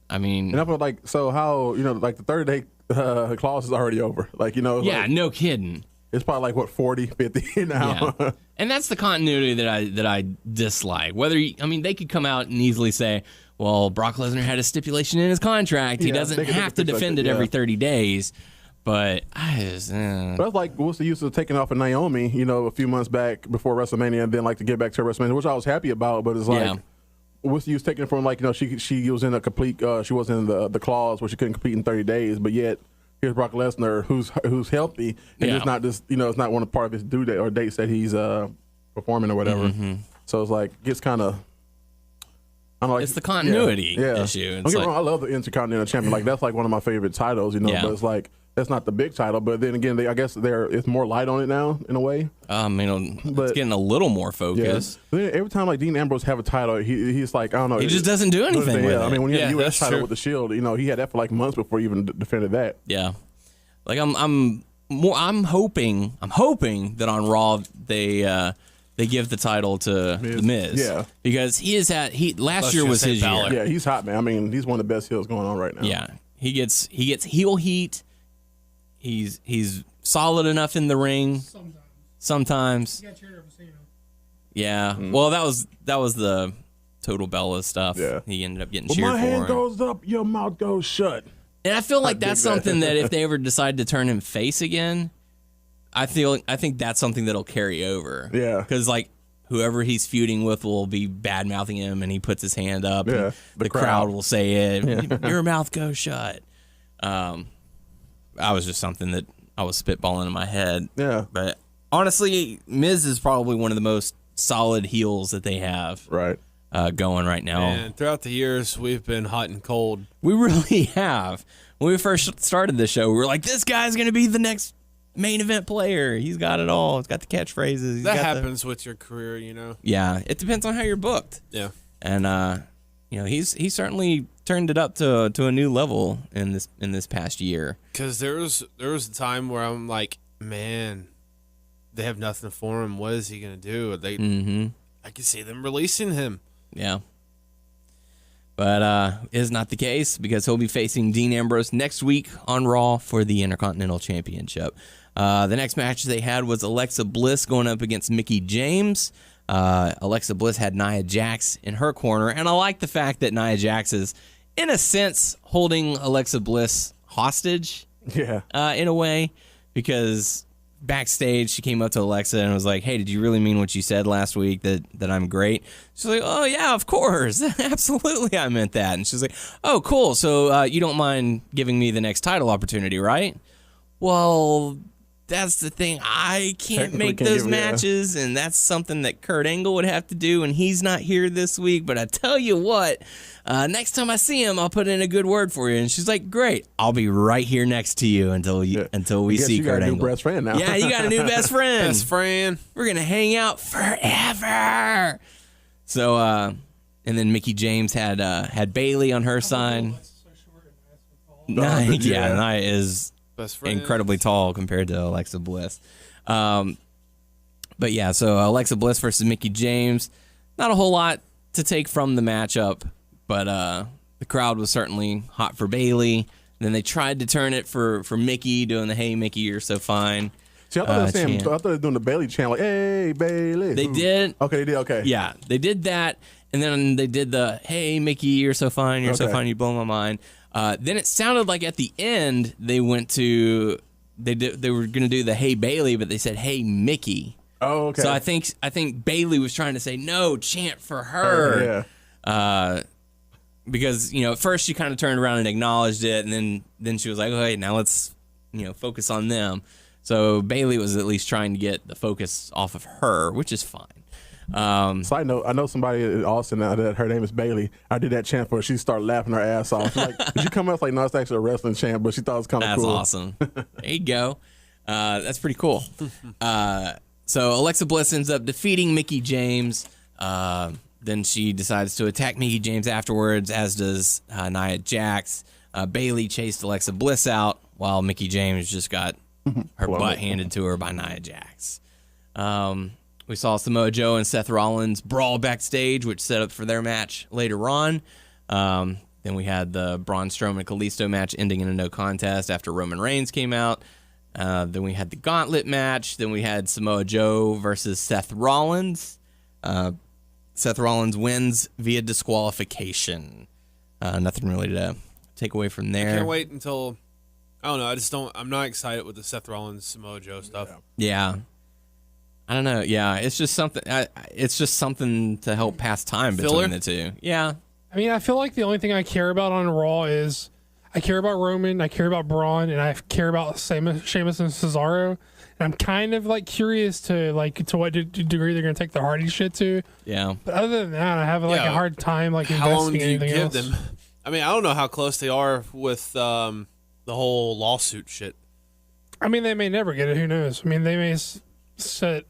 I mean, and I feel like, so how, you know, like the 30-day clause is already over. Like, you know, yeah, like, no kidding. it's probably like what 40, 50 now. Yeah. And that's the continuity that I dislike. Whether they could come out and easily say, well, Brock Lesnar had a stipulation in his contract. He doesn't have to defend it every 30 days. But I just, But that's like, what's the use of taking off of Naomi, you know, a few months back before WrestleMania, and then like to get back to WrestleMania, which I was happy about. But it's like, what's the use taking it from, like, you know, she was in a complete, she wasn't in the clause where she couldn't compete in 30 days, but yet here's Brock Lesnar who's healthy, and it's not just, you know, it's not one of part of his due date or dates that he's performing or whatever. So it's like, gets kind of, I don't know, like, it's the continuity issue. Don't get me wrong, I love the Intercontinental Champion. Like, that's like one of my favorite titles, you know. But it's like, that's not the big title. But then again, I guess it's more light on it now in a way. I mean, it's getting a little more focus. Yeah. Then every time like Dean Ambrose have a title, he's like, I don't know. He just doesn't do anything with it. I mean, when he had the U.S. title true. with the Shield, you know, he had that for like months before he even defended that. Yeah, like I'm hoping that on Raw they give the title to The Miz. Yeah. Because last year was his year. Yeah, he's hot, man. I mean, he's one of the best heels going on right now. Yeah. He gets heel heat. He's solid enough in the ring. Sometimes. He got cheered up, you know. Yeah. Well, that was the Total Bella stuff. Yeah. He ended up getting When cheered my for. hand goes up, your mouth goes shut. And I feel like that's dig that. something that if they ever decide to turn him face again, I think that's something that'll carry over. Yeah. Because like whoever he's feuding with will be bad mouthing him, and he puts his hand up. Yeah. And the crowd will say it. Your mouth goes shut. I was just something that I was spitballing in my head. Yeah. But honestly, Miz is probably one of the most solid heels that they have. Right. Going right now. And throughout the years, we've been hot and cold. We really have. When we first started the show, we were like, this guy's going to be the next main event player. He's got it all. He's got the catchphrases. That happens with your career, you know. Yeah, it depends on how you're booked. Yeah. And He certainly turned it up to a new level in this past year. Because there was a time where I'm like, man, they have nothing for him. What is he gonna do? I can see them releasing him. Yeah. But is not the case because he'll be facing Dean Ambrose next week on Raw for the Intercontinental Championship. The next match they had was Alexa Bliss going up against Mickie James. Alexa Bliss had Nia Jax in her corner, and I like the fact that Nia Jax is, in a sense, holding Alexa Bliss hostage. Yeah. In a way, because backstage she came up to Alexa and was like, "Hey, did you really mean what you said last week that I'm great?" She's like, "Oh yeah, of course, absolutely, I meant that." And she's like, "Oh, cool. So you don't mind giving me the next title opportunity, right?" Well, that's the thing. I can't make those matches, and that's something that Kurt Angle would have to do, and he's not here this week. But I tell you what, next time I see him, I'll put in a good word for you. And she's like, "Great, I'll be right here next to you until we see Kurt Angle." You got a new best friend now. Yeah, you got a new best friend. Best friend. We're gonna hang out forever. So, and then Mickie James had Bailey on her side. Nia is incredibly tall compared to Alexa Bliss. But yeah, so Alexa Bliss versus Mickie James. Not a whole lot to take from the matchup, but the crowd was certainly hot for Bayley. Then they tried to turn it for Mickie, doing the "Hey Mickie, you're so fine." See, I thought they were doing the Bayley chant, like, "Hey Bayley." They did. Okay, they did. Okay. Yeah, they did that, and then they did the "Hey Mickie, you're so fine, you're so fine, you blow my mind." Then it sounded like at the end they went to they were going to do the "Hey Bayley," but they said "Hey Mickie." Oh, okay. So I think Bayley was trying to say no, chant for her. Yeah. Because at first she kind of turned around and acknowledged it, and then she was like, "Oh, hey, now let's focus on them." So Bayley was at least trying to get the focus off of her, which is fine. Side note, I know somebody in Austin now that her name is Bayley. I did that chant for her. She started laughing her ass off. She's like, did you come up? Like, no, it's actually a wrestling chant, but she thought it was kind of cool. That's awesome. There you go. That's pretty cool. So Alexa Bliss ends up defeating Mickie James. Then she decides to attack Mickie James afterwards, as does Nia Jax. Bayley chased Alexa Bliss out, while Mickie James just got her butt handed to her by Nia Jax. We saw Samoa Joe and Seth Rollins brawl backstage, which set up for their match later on. Then we had the Braun Strowman Kalisto match ending in a no contest after Roman Reigns came out. Then we had the Gauntlet match. Then we had Samoa Joe versus Seth Rollins. Seth Rollins wins via disqualification. Nothing really to take away from there. I can't wait until, I don't know, I'm not excited with the Seth Rollins Samoa Joe stuff. Yeah. I don't know. Yeah, it's just something. It's just something to help pass time between the two. Yeah. I mean, I feel like the only thing I care about on Raw is I care about Roman, I care about Braun, and I care about Sheamus and Cesaro. And I'm kind of curious to what degree they're going to take the Hardy shit to. Yeah. But other than that, I have a hard time investing how long do you anything give else. them? I mean, I don't know how close they are with the whole lawsuit shit. I mean, they may never get it. Who knows? I mean, they may set.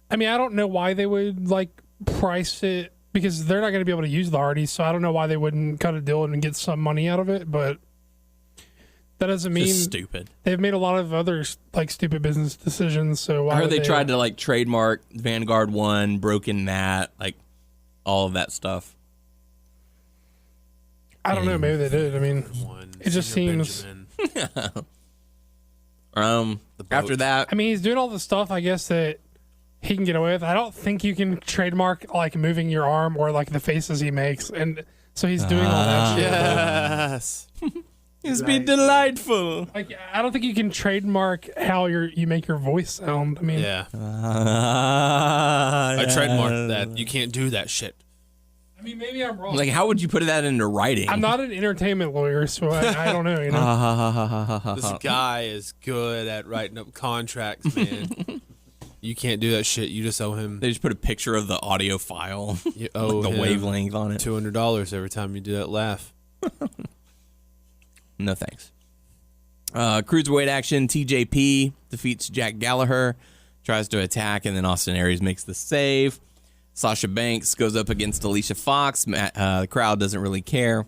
I mean, I don't know why they would price it, because they're not going to be able to use the Hardys, so I don't know why they wouldn't cut a deal and get some money out of it. But that doesn't mean just stupid. They've made a lot of other stupid business decisions. So why I heard they tried to trademark Vanguard 1, Broken Matt, all of that stuff. I don't know. Maybe they did. I mean, it just seems. After that, I mean, he's doing all the stuff, I guess, that he can get away with. I don't think you can trademark moving your arm or the faces he makes, and so he's doing all that shit. Yes. It's been delightful. I don't think you can trademark how you make your voice sound. I mean, yeah. I trademarked that. You can't do that shit. I mean, maybe I'm wrong. How would you put that into writing? I'm not an entertainment lawyer, so I don't know. This guy is good at writing up contracts, man. You can't do that shit. You just owe him. They just put a picture of the audio file. You owe the wavelength on it. $200 every time you do that laugh. No thanks. Cruiserweight action. TJP defeats Jack Gallagher, tries to attack, and then Austin Aries makes the save. Sasha Banks goes up against Alicia Fox. The crowd doesn't really care.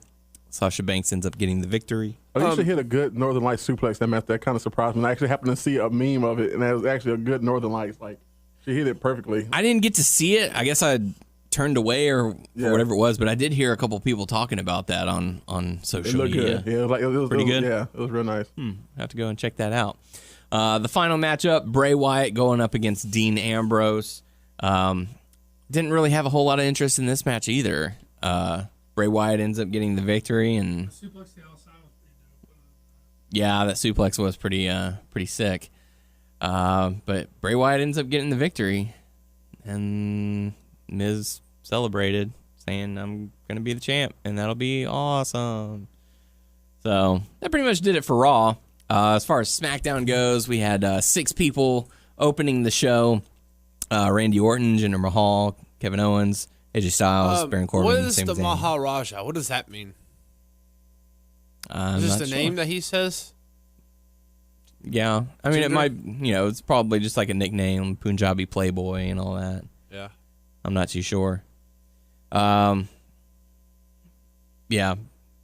Sasha Banks ends up getting the victory. Alicia hit a good Northern Lights suplex that match. That kind of surprised me. I actually happened to see a meme of it, and it was actually a good Northern Lights. Like, she hit it perfectly. I didn't get to see it. I guess I turned away or whatever it was, but I did hear a couple people talking about that on social media. Good. Yeah, it was pretty good. Yeah, it was real nice. I have to go and check that out. The final matchup, Bray Wyatt going up against Dean Ambrose. Didn't really have a whole lot of interest in this match either. Bray Wyatt ends up getting the victory, and yeah, that suplex was pretty sick. But Bray Wyatt ends up getting the victory, and Miz celebrated, saying, "I'm gonna be the champ, and that'll be awesome." So that pretty much did it for Raw. As far as SmackDown goes, we had 6 people opening the show. Randy Orton, Jinder Mahal, Kevin Owens, AJ Styles, Baron Corbin. What is Sami the Zayn. Maharaja? What does that mean? I'm Is this not the sure. name that he says? Yeah, I mean, it Jinder? might, it's probably just like a nickname, Punjabi Playboy and all that. Yeah. I'm not too sure. Yeah,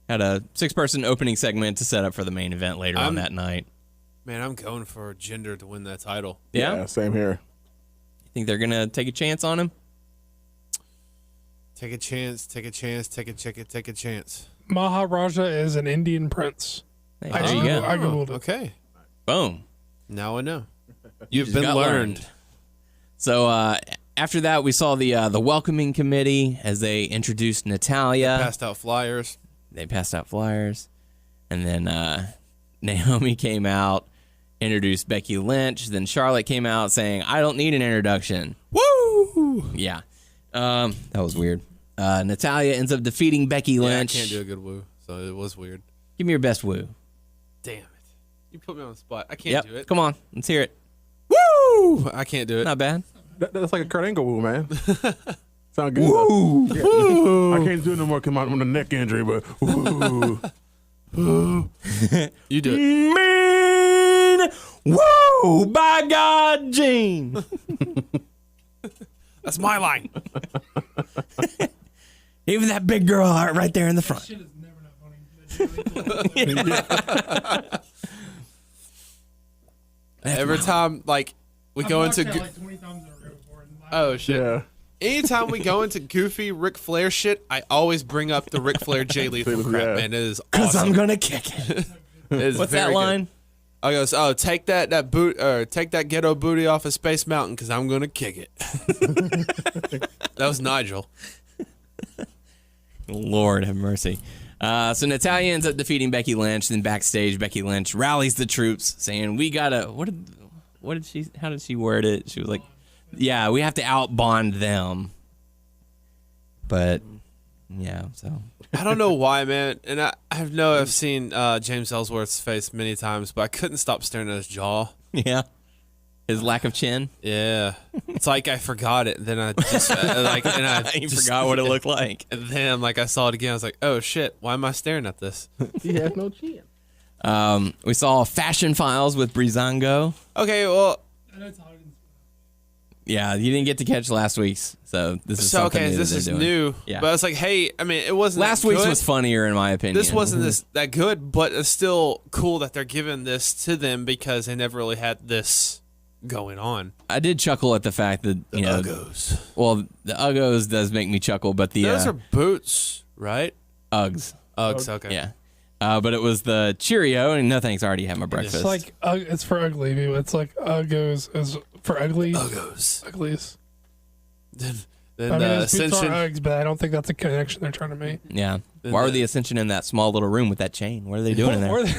had a 6-person opening segment to set up for the main event later on that night. Man, I'm going for Jinder to win that title. Yeah? Same here. You think they're going to take a chance on him? Take a chance, take a chance, take a chance. Maharaja is an Indian prince. Hey, I there you go. Googled it. Okay. Boom. Now I know. You've Just been got learned. So after that, we saw the welcoming committee as they introduced Natalya. Passed out flyers. They passed out flyers. And then Naomi came out, introduced Becky Lynch. Then Charlotte came out saying, "I don't need an introduction." Woo! Yeah. That was weird. Natalya ends up defeating Becky Lynch. Yeah, I can't do a good woo, so it was weird. Give me your best woo. Damn it. You put me on the spot. I can't do it. Come on. Let's hear it. Woo! I can't do it. Not bad. That's like a Kurt Angle woo, man. Sound good. Woo! Yeah. I can't do it no more because I'm on a neck injury, but woo. You do it. Mean woo! By God, Gene. That's my line. Even that big girl heart right there in the front. Shit is never not funny. Every time, like, we go into... like 20 times in a row before. And Oh, shit. Yeah. Anytime we go into goofy Ric Flair shit, I always bring up the Ric Flair Jay Lethal crap, Yeah. man. It is Because awesome. I'm going to kick it. It is What's very that good. line? I goes, take that boot, or take that ghetto booty off of Space Mountain, because I'm gonna kick it. That was Nigel. Lord have mercy. So Natalya ends up defeating Becky Lynch. Then backstage, Becky Lynch rallies the troops, saying, "We gotta." How did she word it? She was like, "Yeah, we have to outbond them." But yeah, so I don't know why, man. And I've seen James Ellsworth's face many times, but I couldn't stop staring at his jaw. yeah, his lack of chin. Yeah, it's like I forgot it. Then I just You forgot what it looked like. And then I saw it again. I was like, oh shit, why am I staring at this? He has no chin. We saw Fashion Files with Breezango. Okay, well, Yeah, you didn't get to catch last week's, so this is something new this that is they're doing. new. Yeah. But it's like, hey, I mean, it wasn't Last that week's good. was funnier in my opinion. This wasn't that good, but it's still cool that they're giving this to them because they never really had this going on. I did chuckle at the fact that Uggos. Well, the Uggos does make me chuckle, but the Those are boots, right? Uggs. Uggs, okay. Yeah. But it was the Cheerio, and no thanks, I already had my breakfast. It's like it's for ugly people. It's like Uggos is for ugly. Uggos. Uglies. Then I mean, the those boots are Ascension. Uggs, but I don't think that's a connection they're trying to make. yeah. Then Why were the- the Ascension in that small little room with that chain? What are they doing in there? Or they-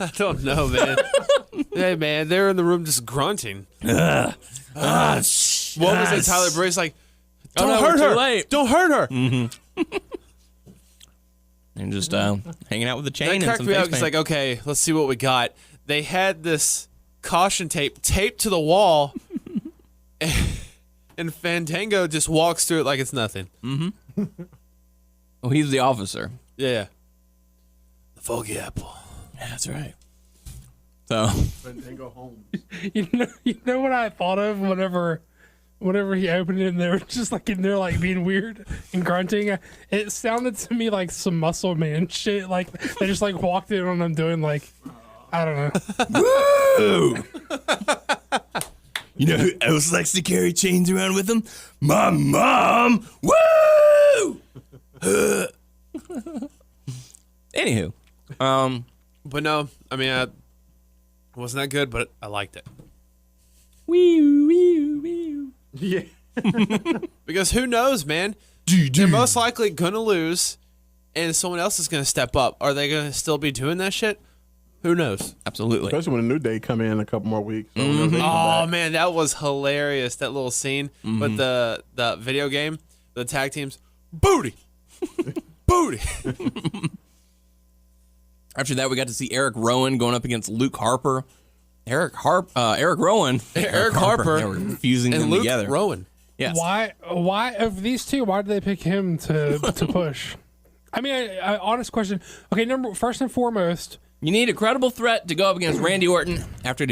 I don't know, man. Hey, man, they're in the room just grunting. What was it? Tyler Breeze like, don't no, hurt we're too her. late." Don't hurt her. And just hanging out with the chain That and cracked some me face up. It's paint. like, okay, let's see what we got. They had this caution tape taped to the wall, and Fandango just walks through it like it's nothing. Oh, he's the officer. Yeah. The foggy apple. Yeah, that's right. So And go home. You know what I thought of whenever he opened it and they were just like in there like being weird and grunting. It sounded to me like some Muscle Man shit. Like they just like walked in on them doing like, I don't know. Woo! You know who else likes to carry chains around with them? My mom! Woo! Anywho. But no, I mean, it wasn't that good, but I liked it. Yeah. Because who knows, man? They're most likely going to lose, and someone else is going to step up. Are they going to still be doing that shit? Who knows? Absolutely. Especially when the New Day come in a couple more weeks. So when they come Oh, back. man, that was hilarious, that little scene with the video game, the tag teams. Booty! Booty! After that, we got to see Eric Rowan going up against Luke Harper. Eric Rowan. Eric Harper. They were fusing And them Luke together. Rowan. Yes. Why of these two? Why did they pick him to push? I mean, I honest question. Okay, first and foremost, You need a credible threat to go up against Randy Orton after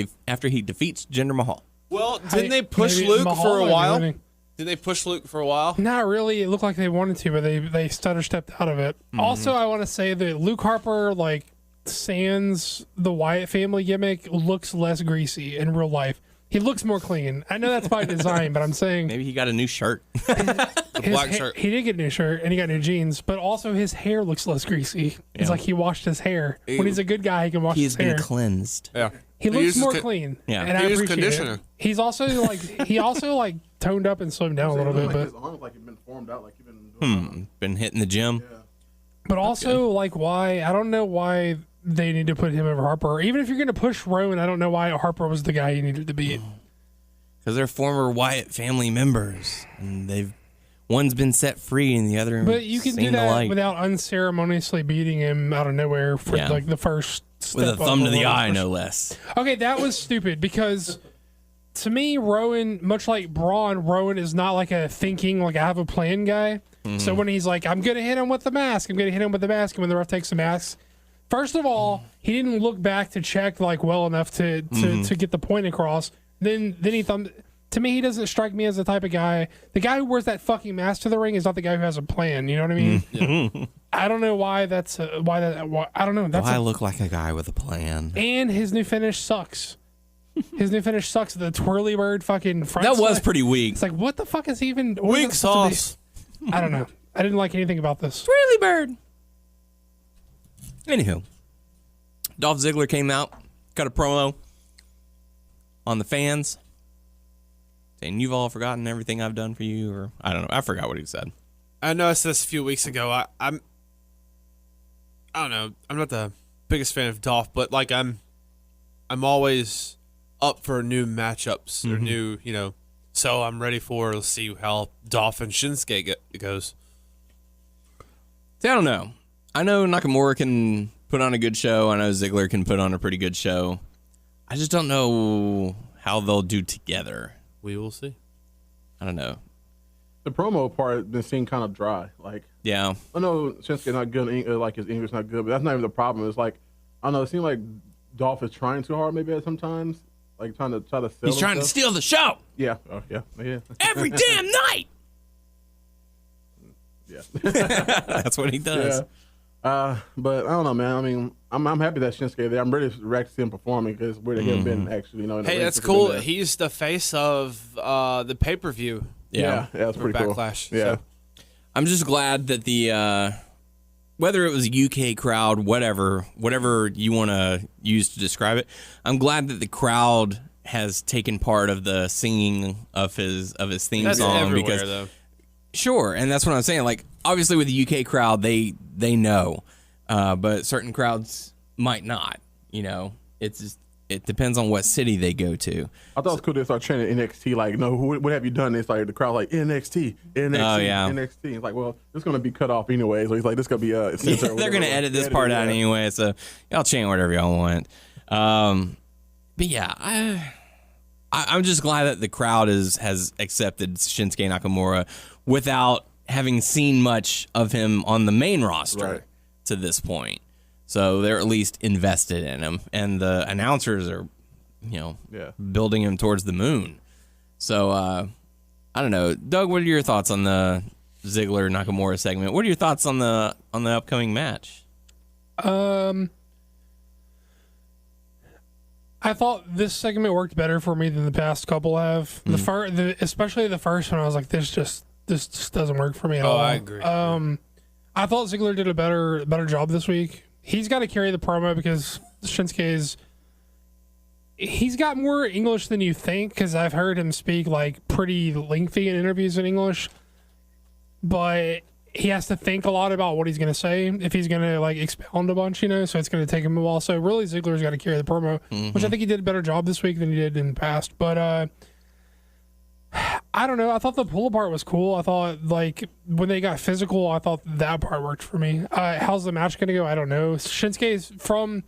he defeats Jinder Mahal. Well, didn't they push maybe Luke Mahal for a might be while? winning. Did they push Luke for a while? Not really. It looked like they wanted to, but they stutter stepped out of it. Also, I want to say that Luke Harper, like sans the Wyatt family gimmick, looks less greasy in real life. He looks more clean. I know that's by design, but I'm saying Maybe he got a new shirt. Black shirt. He did get a new shirt and he got new jeans, but also his hair looks less greasy. It's like he washed his hair. When he's a good guy, he can wash He's his hair. been cleansed. Yeah. He looks uses more con- clean. Yeah. and He I uses appreciate conditioner. it. He's also like toned up and slimmed down a little bit, Like but his arms like he's been formed out, like he's been doing Been hitting the gym. But also, like, why? I don't know why they need to put him over Harper. Even if you're going to push Rowan, I don't know why Harper was the guy you needed to beat. Because they're former Wyatt family members. And one's been set free and the other But you can do seen the that light. without unceremoniously beating him out of nowhere for, Yeah. like, the first step. With a of thumb to the roller eye, coaster. no less. Okay, that was stupid because to me, Rowan, much like Braun, Rowan is not like a thinking, like, I have a plan guy. So when he's like, I'm going to hit him with the mask, and when the ref takes the mask, first of all, he didn't look back to check, like, well enough to get the point across. Then he thumbed. To me, he doesn't strike me as the type of guy. The guy who wears that fucking mask to the ring is not the guy who has a plan. You know what I mean? I don't know why that's I don't know. That's I look like a guy with a plan. and his new finish sucks. His new finish sucks. The twirly bird fucking front. That was slide. pretty weak. It's like, what the fuck is even what is Weak that supposed to sauce. be? I don't know. I didn't like anything about this. Twirly bird. Anywho, Dolph Ziggler came out, cut a promo on the fans, saying you've all forgotten everything I've done for you, or I don't know. I forgot what he said. I noticed this a few weeks ago. I don't know. I'm not the biggest fan of Dolph, but like I'm always up for new matchups or new, So I'm ready for. Let's see how Dolph and Shinsuke goes. See, I don't know. I know Nakamura can put on a good show. I know Ziggler can put on a pretty good show. I just don't know how they'll do together. We will see. I don't know. The promo part has been seen kind of dry. Like, Yeah. I know Shinsuke's not good, like his English not good, but that's not even the problem. It's like, I don't know, it seems like Dolph is trying too hard maybe sometimes. Like trying to sell He's trying to himself. steal the show Yeah. Yeah. every damn night. Yeah. That's what he does. Yeah. But I don't know, man. I mean, I'm happy that Shinsuke there. I'm really ready to see him performing because where they have been actually, in the Hey, ring that's since cool. he's been there. He's the face of the pay-per-view. Yeah, that's for pretty cool. Backlash, Yeah. so. I'm just glad that the whether it was a UK crowd, whatever you want to use to describe it, I'm glad that the crowd has taken part of the singing of his theme That's song everywhere, because though. sure, and that's what I'm saying. Like obviously with the UK crowd, they know, but certain crowds might not. It's just, it depends on what city they go to. I thought it was cool they start chanting NXT. Like, no, what have you done? It's like the crowd like NXT. Oh, yeah. NXT. It's like, well, it's gonna be cut off anyway. So he's like, this gonna be censored or They're gonna whatever. edit this part out yeah. anyway, so y'all chant whatever y'all want. But yeah, I'm just glad that the crowd has accepted Shinsuke Nakamura without having seen much of him on the main roster Right. to this point. So they're at least invested in him, and the announcers are, building him towards the moon. So I don't know, Doug. What are your thoughts on the Ziggler Nakamura segment? What are your thoughts on the upcoming match? I thought this segment worked better for me than the past couple have. Especially the first one, I was like, this just doesn't work for me at all. I agree. I thought Ziggler did a better job this week. He's got to carry the promo because he's got more English than you think, because I've heard him speak like pretty lengthy in interviews in English, but he has to think a lot about what he's going to say if he's going to like expound a bunch, so it's going to take him a while. So really Ziggler's got to carry the promo, which I think he did a better job this week than he did in the past. But I don't know. I thought the pull apart was cool. I thought like when they got physical, I thought that part worked for me. How's the match going to go? I don't know. Shinsuke's from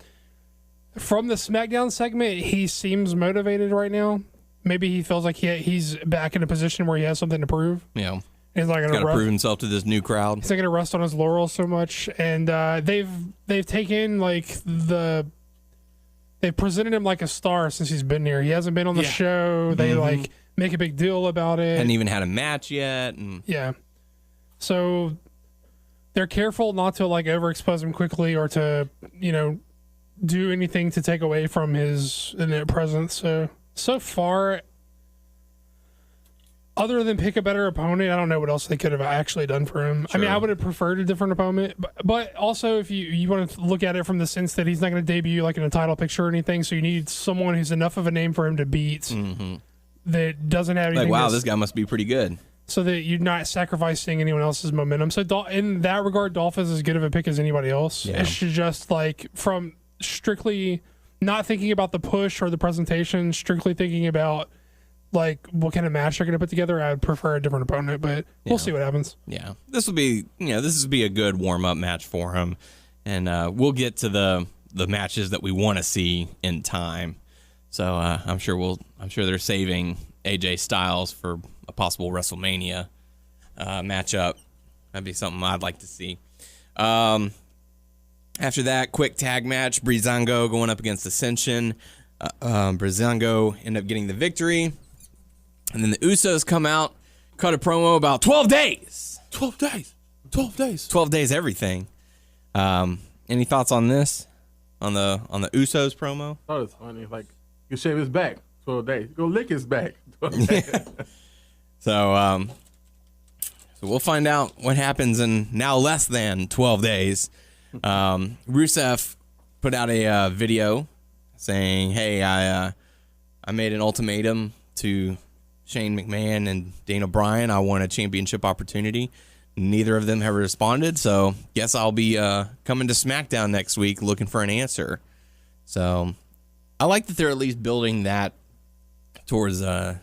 the Smackdown segment, he seems motivated right now. Maybe he feels like he's back in a position where he has something to prove. Yeah. He's not going to prove himself to this new crowd. He's not going to rest on his laurels so much. And they've taken like they've presented him like a star since he's been here. He hasn't been on the show. They like make a big deal about it. Hadn't even had a match yet. Yeah. So they're careful not to like overexpose him quickly or to, do anything to take away from his presence. So far, other than pick a better opponent, I don't know what else they could have actually done for him. Sure. I mean, I would have preferred a different opponent, but also if you want to look at it from the sense that he's not going to debut like in a title picture or anything, so you need someone who's enough of a name for him to beat that doesn't have anything. Like, wow, this guy must be pretty good. So that you're not sacrificing anyone else's momentum. So in that regard, Dolph is as good of a pick as anybody else. Yeah. It's just like from strictly not thinking about the push or the presentation, strictly thinking about like what kind of match they're going to put together. I'd prefer a different opponent, but we'll see what happens. Yeah, this will be a good warm up match for him, and we'll get to the matches that we want to see in time. So I'm sure they're saving AJ Styles for a possible WrestleMania matchup. That'd be something I'd like to see. After that, quick tag match, Breezango going up against Ascension. Breezango end up getting the victory. And then the Usos come out, cut a promo about 12 days. 12 days. 12 days. 12 days everything. Any thoughts on this? On the Usos promo? Oh, it's funny. Like, you shave his back 12 days. Go lick his back 12 days. So we'll find out what happens in now less than 12 days. Rusev put out a video saying, "Hey, I made an ultimatum to Shane McMahon and Daniel Bryan. I want a championship opportunity. Neither of them have responded, so guess I'll be coming to SmackDown next week looking for an answer." So I like that they're at least building that towards they're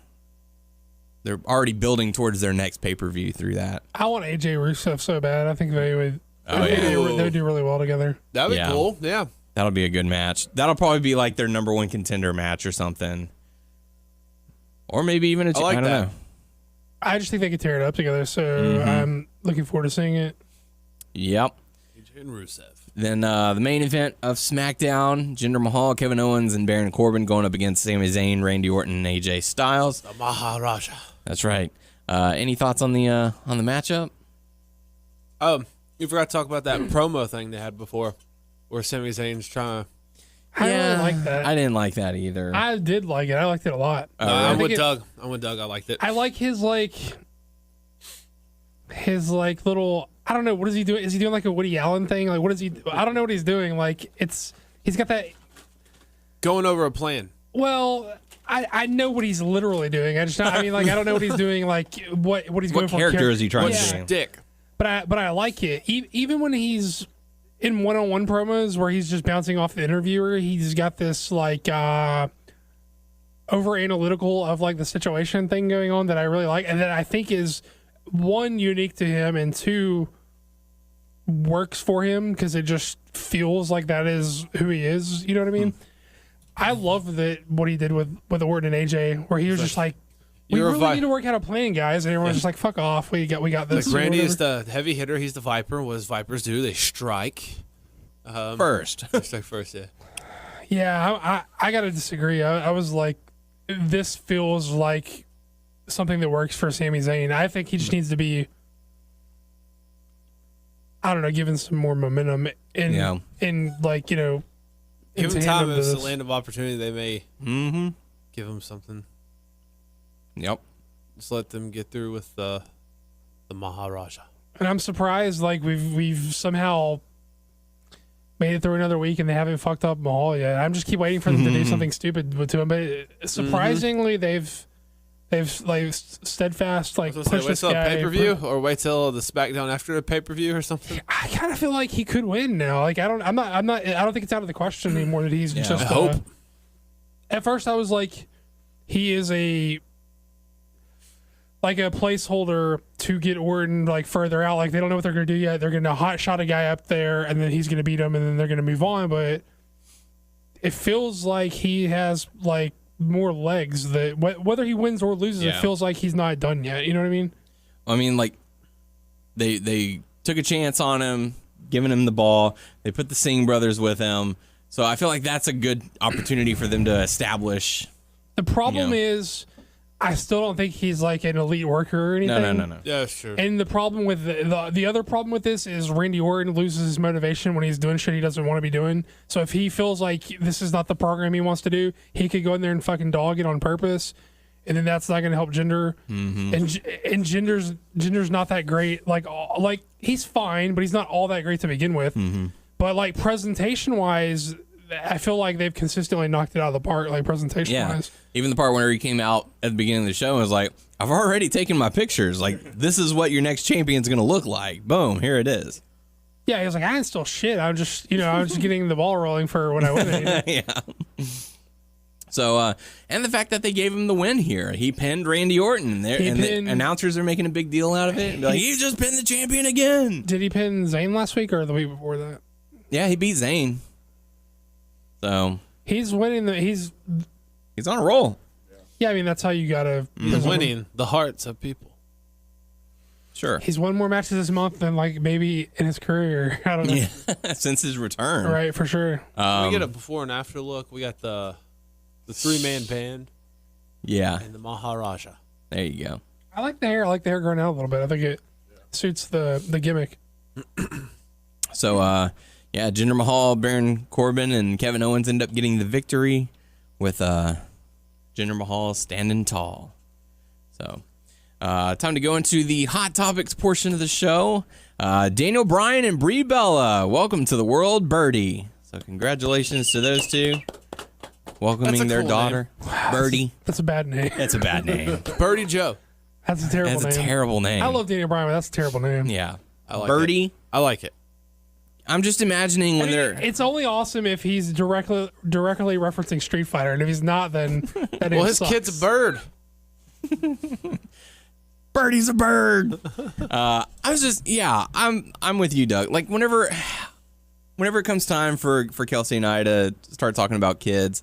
already building towards their next pay-per-view through that. I want AJ Rusev so bad. I think they would they would do really well together. That'd be cool. Yeah. That'll be a good match. That'll probably be like their number one contender match or something. Or maybe even I don't know. I just think they could tear it up together, so I'm looking forward to seeing it. Yep. AJ and Rusev. Then the main event of SmackDown, Jinder Mahal, Kevin Owens, and Baron Corbin going up against Sami Zayn, Randy Orton, and AJ Styles. The Maharaja. That's right. Any thoughts on the matchup? You forgot to talk about that promo thing they had before, where Sami Zayn's trying to... I didn't really like that. I didn't like that either. I did like it. I liked it a lot. I'm with Doug. I liked it. I like his little... I don't know. What is he doing? Is he doing like a Woody Allen thing? Like, what is he... I don't know what he's doing. Like, he's got that... Going over a plan. Well... I know what he's literally doing. I don't know what he's doing. Like what he's going for. What character is he trying to do? Stick. But I like it. Even when he's in one-on-one promos where he's just bouncing off the interviewer, he's got this like over analytical of like the situation thing going on that I really like, and that I think is one, unique to him, and two, works for him because it just feels like that is who he is. You know what I mean? I love what he did with Orton and AJ, where he was just like, we really need to work out a plan, guys. And everyone's just like, fuck off. We got this. Like Randy is the heavy hitter. He's the Viper. What does Vipers do? They strike. first. Respect first, yeah. Yeah, I gotta disagree. I was like, this feels like something that works for Sami Zayn. I think he just needs to be, I don't know, given some more momentum in like, you know, Give him in time. tandem to It's a this. land of opportunity. They may give him something. Yep. Just let them get through with the Maharaja. And I'm surprised, like we've somehow made it through another week and they haven't fucked up Mahal yet. I'm just keep waiting for them to do something stupid to him. But surprisingly, they've like steadfast like So pushed wait this till a guy. pay-per-view, or wait till the Smackdown after the pay-per-view or something. I kind of feel like he could win now. Like I don't think it's out of the question anymore that he's just. I hope. At first, I was like, he is a placeholder to get Orton like further out. Like they don't know what they're gonna do yet. They're gonna hot shot a guy up there, and then he's gonna beat him, and then they're gonna move on. But it feels like he has like more legs. That whether he wins or loses, it feels like he's not done yet. You know what I mean? I mean, like they took a chance on him, giving him the ball. They put the Singh brothers with him, so I feel like that's a good opportunity for them to establish. The problem is, I still don't think he's like an elite worker or anything. No. Yeah, sure. And the problem with the other problem with this is Randy Orton loses his motivation when he's doing shit he doesn't want to be doing. So if he feels like this is not the program he wants to do, he could go in there and fucking dog it on purpose, and then that's not going to help Jinder. And Jinder's not that great. Like he's fine, but he's not all that great to begin with. But like presentation wise, I feel like they've consistently knocked it out of the park, like presentation wise. Even the part whenever he came out at the beginning of the show and was like, I've already taken my pictures. Like, this is what your next champion's going to look like. Boom, here it is. Yeah, he was like, I ain't still shit. I'm just, I'm just getting the ball rolling for when I win. Yeah. So, and the fact that they gave him the win here. He pinned Randy Orton. The announcers are making a big deal out of it. Like, he just pinned the champion again. Did he pin Zayn last week or the week before that? Yeah, he beat Zayn. So he's winning. He's on a roll. Yeah, I mean that's how you gotta. He's winning the hearts of people. Sure. He's won more matches this month than like maybe in his career. I don't know. Yeah, since his return. Right, for sure. We get a before and after look. We got the 3-man band. Yeah. And the Maharaja. There you go. I like the hair. I like the hair growing out a little bit. I think it suits the gimmick. So, Jinder Mahal, Baron Corbin, and Kevin Owens end up getting the victory with Jinder Mahal standing tall. So, time to go into the hot topics portion of the show. Daniel Bryan and Brie Bella, welcome to the world, Birdie. So, congratulations to those two. Welcoming their daughter, Birdie. That's a bad name. That's a bad name. Birdie Joe. That's a terrible name. That's a terrible name. I love Daniel Bryan, but that's a terrible name. Yeah. I like Birdie. It. I like it. I'm just imagining when they're. It's only awesome if he's directly referencing Street Fighter, and if he's not, then that well, his sucks. kid's a bird. Birdie's a bird. I was just, I'm with you, Doug. Like whenever it comes time for Kelsey and I to start talking about kids,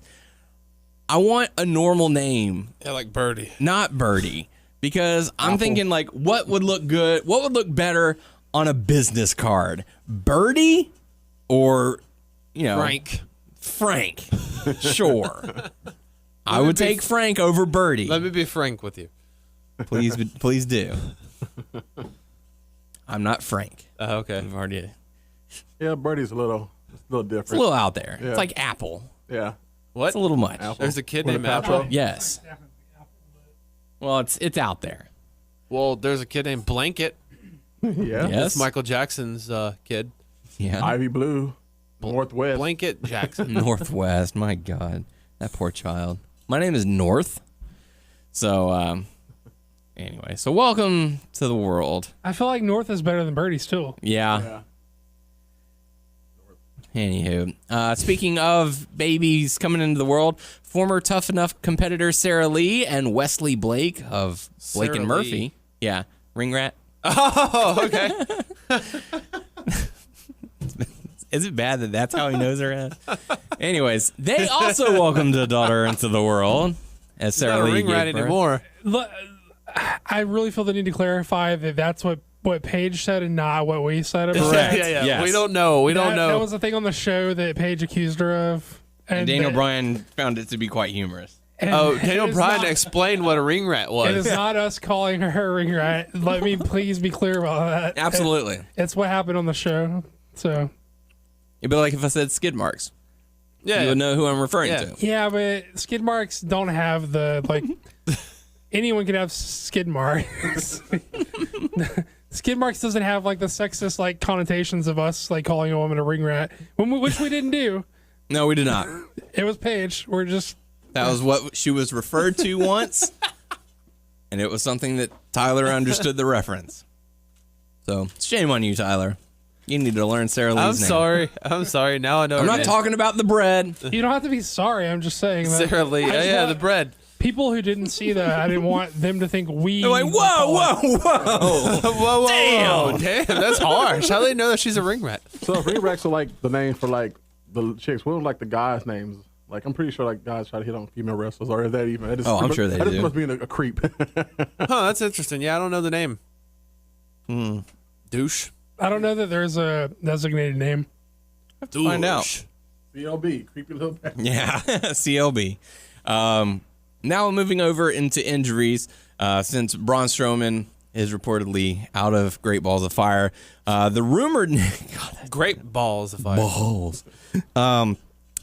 I want a normal name. Yeah, like Birdie. Not Birdie. Because I'm thinking like, what would look good? What would look better on a business card? Birdie or, Frank. Sure. I would take Frank over Birdie. Let me be frank with you. Please do. I'm not Frank. Okay. I've already. Yeah, Birdie's a little different. It's a little out there. Yeah. It's like Apple. Yeah. What? It's a little much. Apple. There's a kid With named a Apple. Apple? Yes. Well, it's out there. Well, there's a kid named Blanket. Yeah. Yes. It's Michael Jackson's kid. Yeah. Ivy Blue. Northwest. Blanket Jackson. Northwest. My God, that poor child. My name is North. So, anyway, so welcome to the world. I feel like North is better than Birdie still. Yeah. Anywho, speaking of babies coming into the world, former Tough Enough competitor Sarah Lee and Wesley Blake of Blake and Murphy. Lee. Yeah. Ring rat. Oh, okay. Is it bad that that's how he knows her as? Anyways, they also welcomed a daughter into the world. As Sarah Not a Lee ring gave rat birth. anymore. Look, I really feel the need to clarify that that's what what Paige said and not what we said about Correct. it. Yeah. Yes. We don't know. We don't know. That was the thing on the show that Paige accused her of. And Daniel Bryan found it to be quite humorous. Daniel it is Bryan not- explained what a ring rat was. It is not us calling her a ring rat. Let me please be clear about that. Absolutely. It's what happened on the show. So It'd be like if I said skid marks. Yeah. You would know who I'm referring Yeah. to. yeah, but skid marks don't have the like. Anyone can have skid marks. Skid marks doesn't have like the sexist like connotations of us like calling a woman a ring rat, which we didn't do. No, we did not. It was Paige. We're just That was what she was referred to once, and it was something that Tyler understood the reference. So, shame on you, Tyler. You need to learn Sarah Lee's I'm name. sorry. I'm sorry. Now I know. I'm her not name. talking about the bread. you don't have to be sorry. I'm just saying that Sarah Lee. I just Yeah, want the bread. people who didn't see that. I didn't want them to think we. They're like, whoa. Whoa. Damn, that's harsh. How do they know that she's a ring rat? So ring rats are like the names for like the chicks. What are like the guys' names? Like I'm pretty sure like guys try to hit on female wrestlers, or is that even? That is, Oh, I'm sure they that do. just must be a creep. Huh, that's interesting. Yeah, I don't know the name. Douche. I don't know that there's a designated name. Find out. CLB, creepy little bastard. Yeah, CLB. Now moving over into injuries, since Braun Strowman is reportedly out of Great Balls of Fire, the rumored Great balls of fire. balls.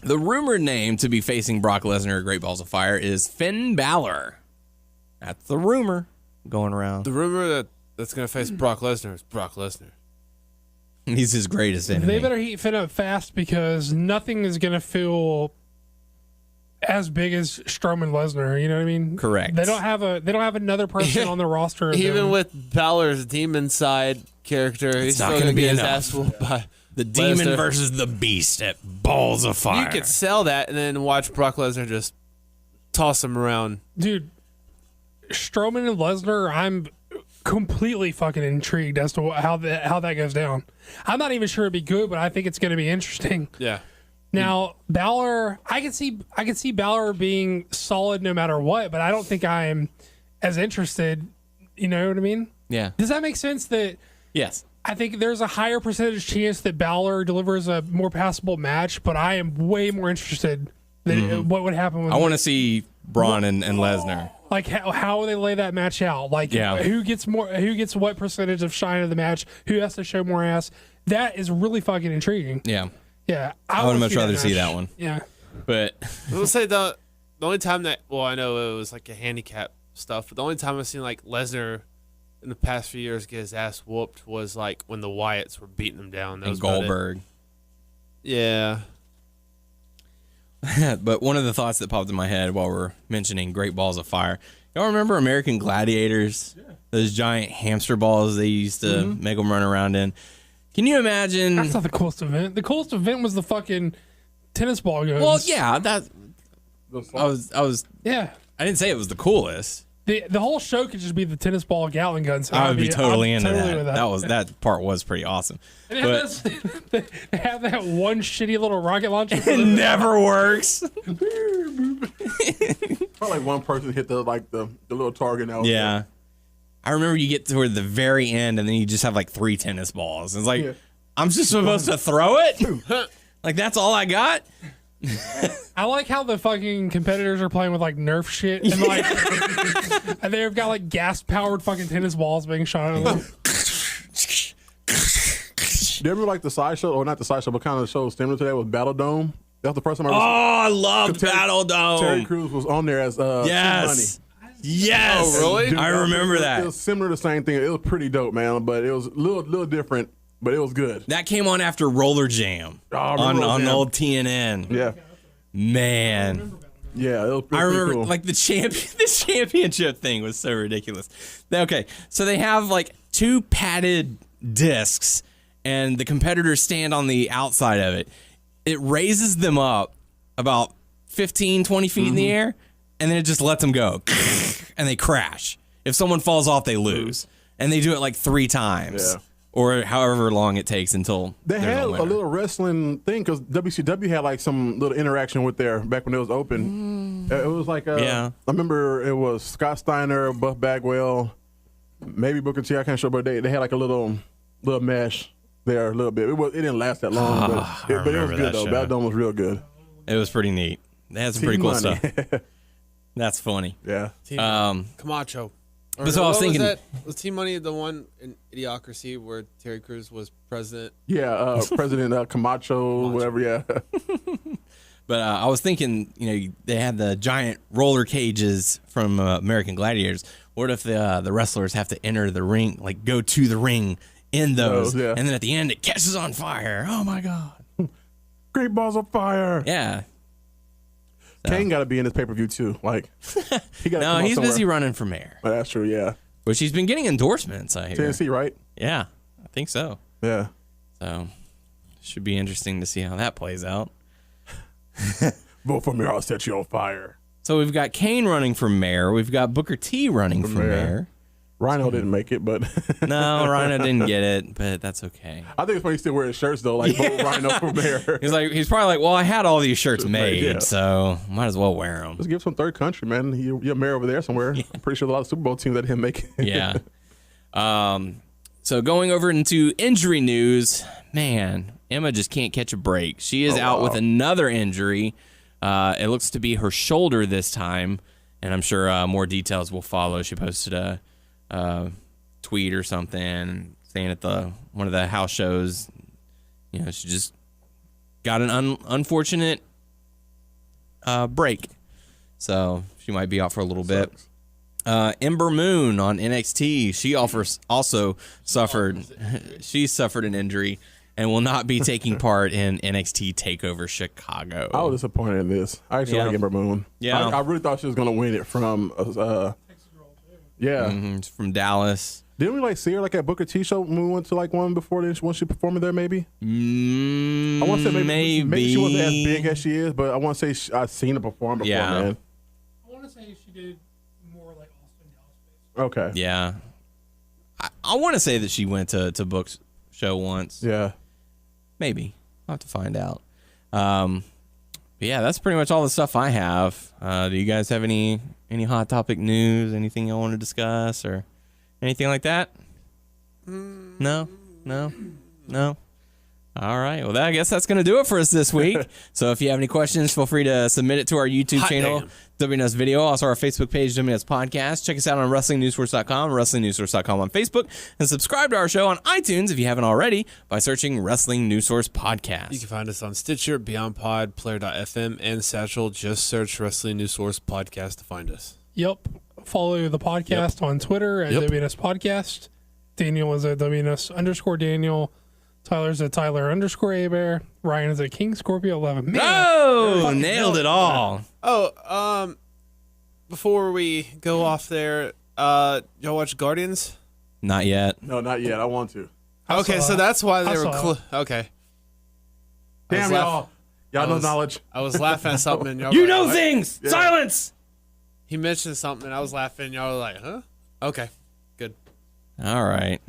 The rumored name to be facing Brock Lesnar at Great Balls of Fire is Finn Balor. That's the rumor going around. The rumor that's going to face Brock Lesnar is Brock Lesnar. He's his greatest enemy. They better heat Finn up fast because nothing is gonna feel as big as Strowman Lesnar. You know what I mean? Correct. They don't have another person on the roster. of Even them. with Balor's demon side character, he's not still gonna going to be get his enough. ass whooped by the demon Lesnar. versus the beast at Balls of Fire. You could sell that and then watch Brock Lesnar just toss him around. dude, Strowman and Lesnar, I'm completely fucking intrigued as to how that goes down. I'm not even sure it'd be good, but I think it's going to be interesting. Yeah. Now, Balor, I can see Balor being solid no matter what, but I don't think I'm as interested. You know what I mean? Yeah. Does that make sense? That Yes. I think there's a higher percentage chance that Balor delivers a more passable match, but I am way more interested than what would happen with I want to see Braun and Lesnar. like how they lay that match out. Like Yeah. who gets what percentage of shine of the match, who has to show more ass. That is really fucking intriguing. Yeah. Yeah. I would wanna much rather see match. that one. Yeah. But I will say the only time that I know it was like a handicap stuff, but the only time I've seen like Lesnar in the past few years get his ass whooped was like when the Wyatts were beating him down. That and was about it. Goldberg. Yeah. But one of the thoughts that popped in my head while we're mentioning Great Balls of Fire, y'all remember American Gladiators? Yeah. Those giant hamster balls they used to make them run around in. Can you imagine? That's not the coolest event. The coolest event was the fucking tennis ball guns. Well, yeah, that I was. Yeah. I didn't say it was the coolest. The whole show could just be the tennis ball Gatling guns. I would be totally into totally that. with That was that part was pretty awesome. And But they have that one shitty little rocket launcher. it never works. Probably like one person hit the little target. Now. Yeah. I remember you get toward the very end and then you just have like 3 tennis balls. It's like, Yeah. I'm just supposed to throw it? Like, that's all I got? I like how the fucking competitors are playing with like Nerf shit and like and they've got like gas powered fucking tennis balls being shot at them. Do you ever like the sideshow, or not the sideshow, but kind of the show similar to that was Battle Dome? That's the first time I Oh, ever I loved Terry- Battle Dome. Terry Crews was on there as Yes. Money. Yes. Oh, really? Dude, I remember it that. was similar to the same thing. It was pretty dope, man, but it was a little different, but it was good. That came on after Roller Jam Oh, I on remember Roller Jam. old TNN. Yeah. Man. Yeah, it was I pretty remember cool. like the championship thing was so ridiculous. Okay, so they have like 2 padded discs and the competitors stand on the outside of it. It raises them up about 15, 20 feet in the air and then it just lets them go and they crash. If someone falls off, they lose. And they do it like 3 times. Yeah. Or however long it takes until They there's had a winner. little wrestling thing because WCW had like some little interaction with there back when it was open. It was like, Yeah. I remember it was Scott Steiner, Buff Bagwell, Maybe Booker T. I can't show, but they had like a little mesh there a little bit. It didn't last that long, but it was good though. Smackdown was real good. It was pretty neat. They had some pretty cool stuff. That's funny. Yeah. Camacho. But so I was thinking, was Team Money the one in Idiocracy where Terry Crews was president? Yeah, President Camacho, whatever. Yeah. But I was thinking, they had the giant roller cages from American Gladiators. What if the wrestlers have to enter the ring, like go to the ring in those, yeah. and then at the end it catches on fire? Oh my God! Great balls of fire. Yeah. Kane got to be in this pay-per-view too. Like, he got. No, he's busy running for mayor. But that's true. Yeah. Which he's been getting endorsements. I hear. Tennessee, right? Yeah, I think so. Yeah. So, should be interesting to see how that plays out. Vote for me, or I'll set you on fire. So we've got Kane running for mayor. We've got Booker T running for mayor. Rhino didn't make it, but no, Rhino didn't get it, but that's okay. I think it's funny he's still wearing shirts though, like vote Rhino for mayor. He's probably like, well, I had all these shirts made, so might as well wear them. Let's give some third country, man. You're mayor over there somewhere. Yeah. I'm pretty sure a lot of Super Bowl teams let him make it. Yeah. So going over into injury news, man, Emma just can't catch a break. She is out with another injury. It looks to be her shoulder this time, and I'm sure more details will follow. She posted a tweet or something saying at one of the house shows, she just got an unfortunate break, so she might be out for a little bit. Ember Moon on NXT, she also suffered an injury and will not be taking part in NXT TakeOver Chicago. I was disappointed in this. I actually like Ember Moon. Yeah, I really thought she was going to win it from from Dallas. Didn't we see her at Booker T show when we went to one before when she performed there? Maybe. I want to say maybe she wasn't as big as she is, but I want to say I've seen her perform before, man. I want to say she did more like Austin Dallas. Okay. Yeah. I want to say that she went to Book's show once. Yeah. Maybe. I'll have to find out. But yeah, that's pretty much all the stuff I have. Do you guys have any hot topic news? Anything you want to discuss or anything like that? No. All right. Well, I guess that's going to do it for us this week. So if you have any questions, feel free to submit it to our YouTube channel, WNS Video, also our Facebook page, WNS Podcast. Check us out on WrestlingNewsSource.com, WrestlingNewsSource.com on Facebook, and subscribe to our show on iTunes if you haven't already by searching Wrestling News Source Podcast. You can find us on Stitcher, Beyond Pod, Player.fm, and Satchel. Just search Wrestling News Source Podcast to find us. Yep. Follow the podcast on Twitter at WNS Podcast. Daniel is at WNS_Daniel. Tyler's at Tyler_Abear. Ryan is at King Scorpio 11. Man, nailed it all. Before we go off there, y'all watch Guardians? Not yet. No, not yet. I want to. Okay, so that's why they were okay. Damn y'all. Y'all know knowledge. I was laughing at something and y'all You know things! Yeah. Silence! He mentioned something and I was laughing and y'all were like, huh? Okay, good. All right.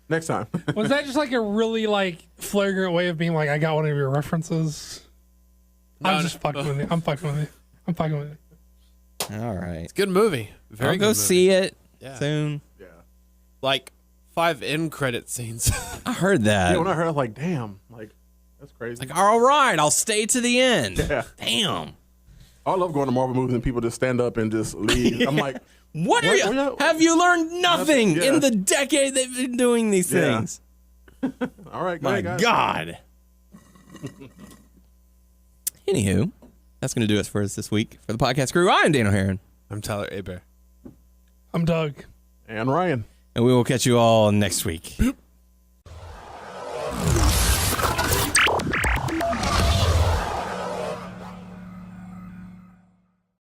Next time. Was that just a really flagrant way of being I got one of your references? I'm just fucking with you. I'm fucking with you. All right. It's a good movie. Very I'll good go movie. see it soon. Yeah. 5 end credit scenes. I heard that. Yeah, when I heard it, I was like, damn. That's crazy. All right, I'll stay to the end. Yeah. Damn. I love going to Marvel movies and people just stand up and just leave. I'm like, What are you? Have you learned nothing Yeah. in the decade they've been doing these things? All right, My God. Anywho, that's going to do it for us this week. For the podcast crew, I'm Daniel Heron. I'm Tyler Abear. I'm Doug. And Ryan. And we will catch you all next week.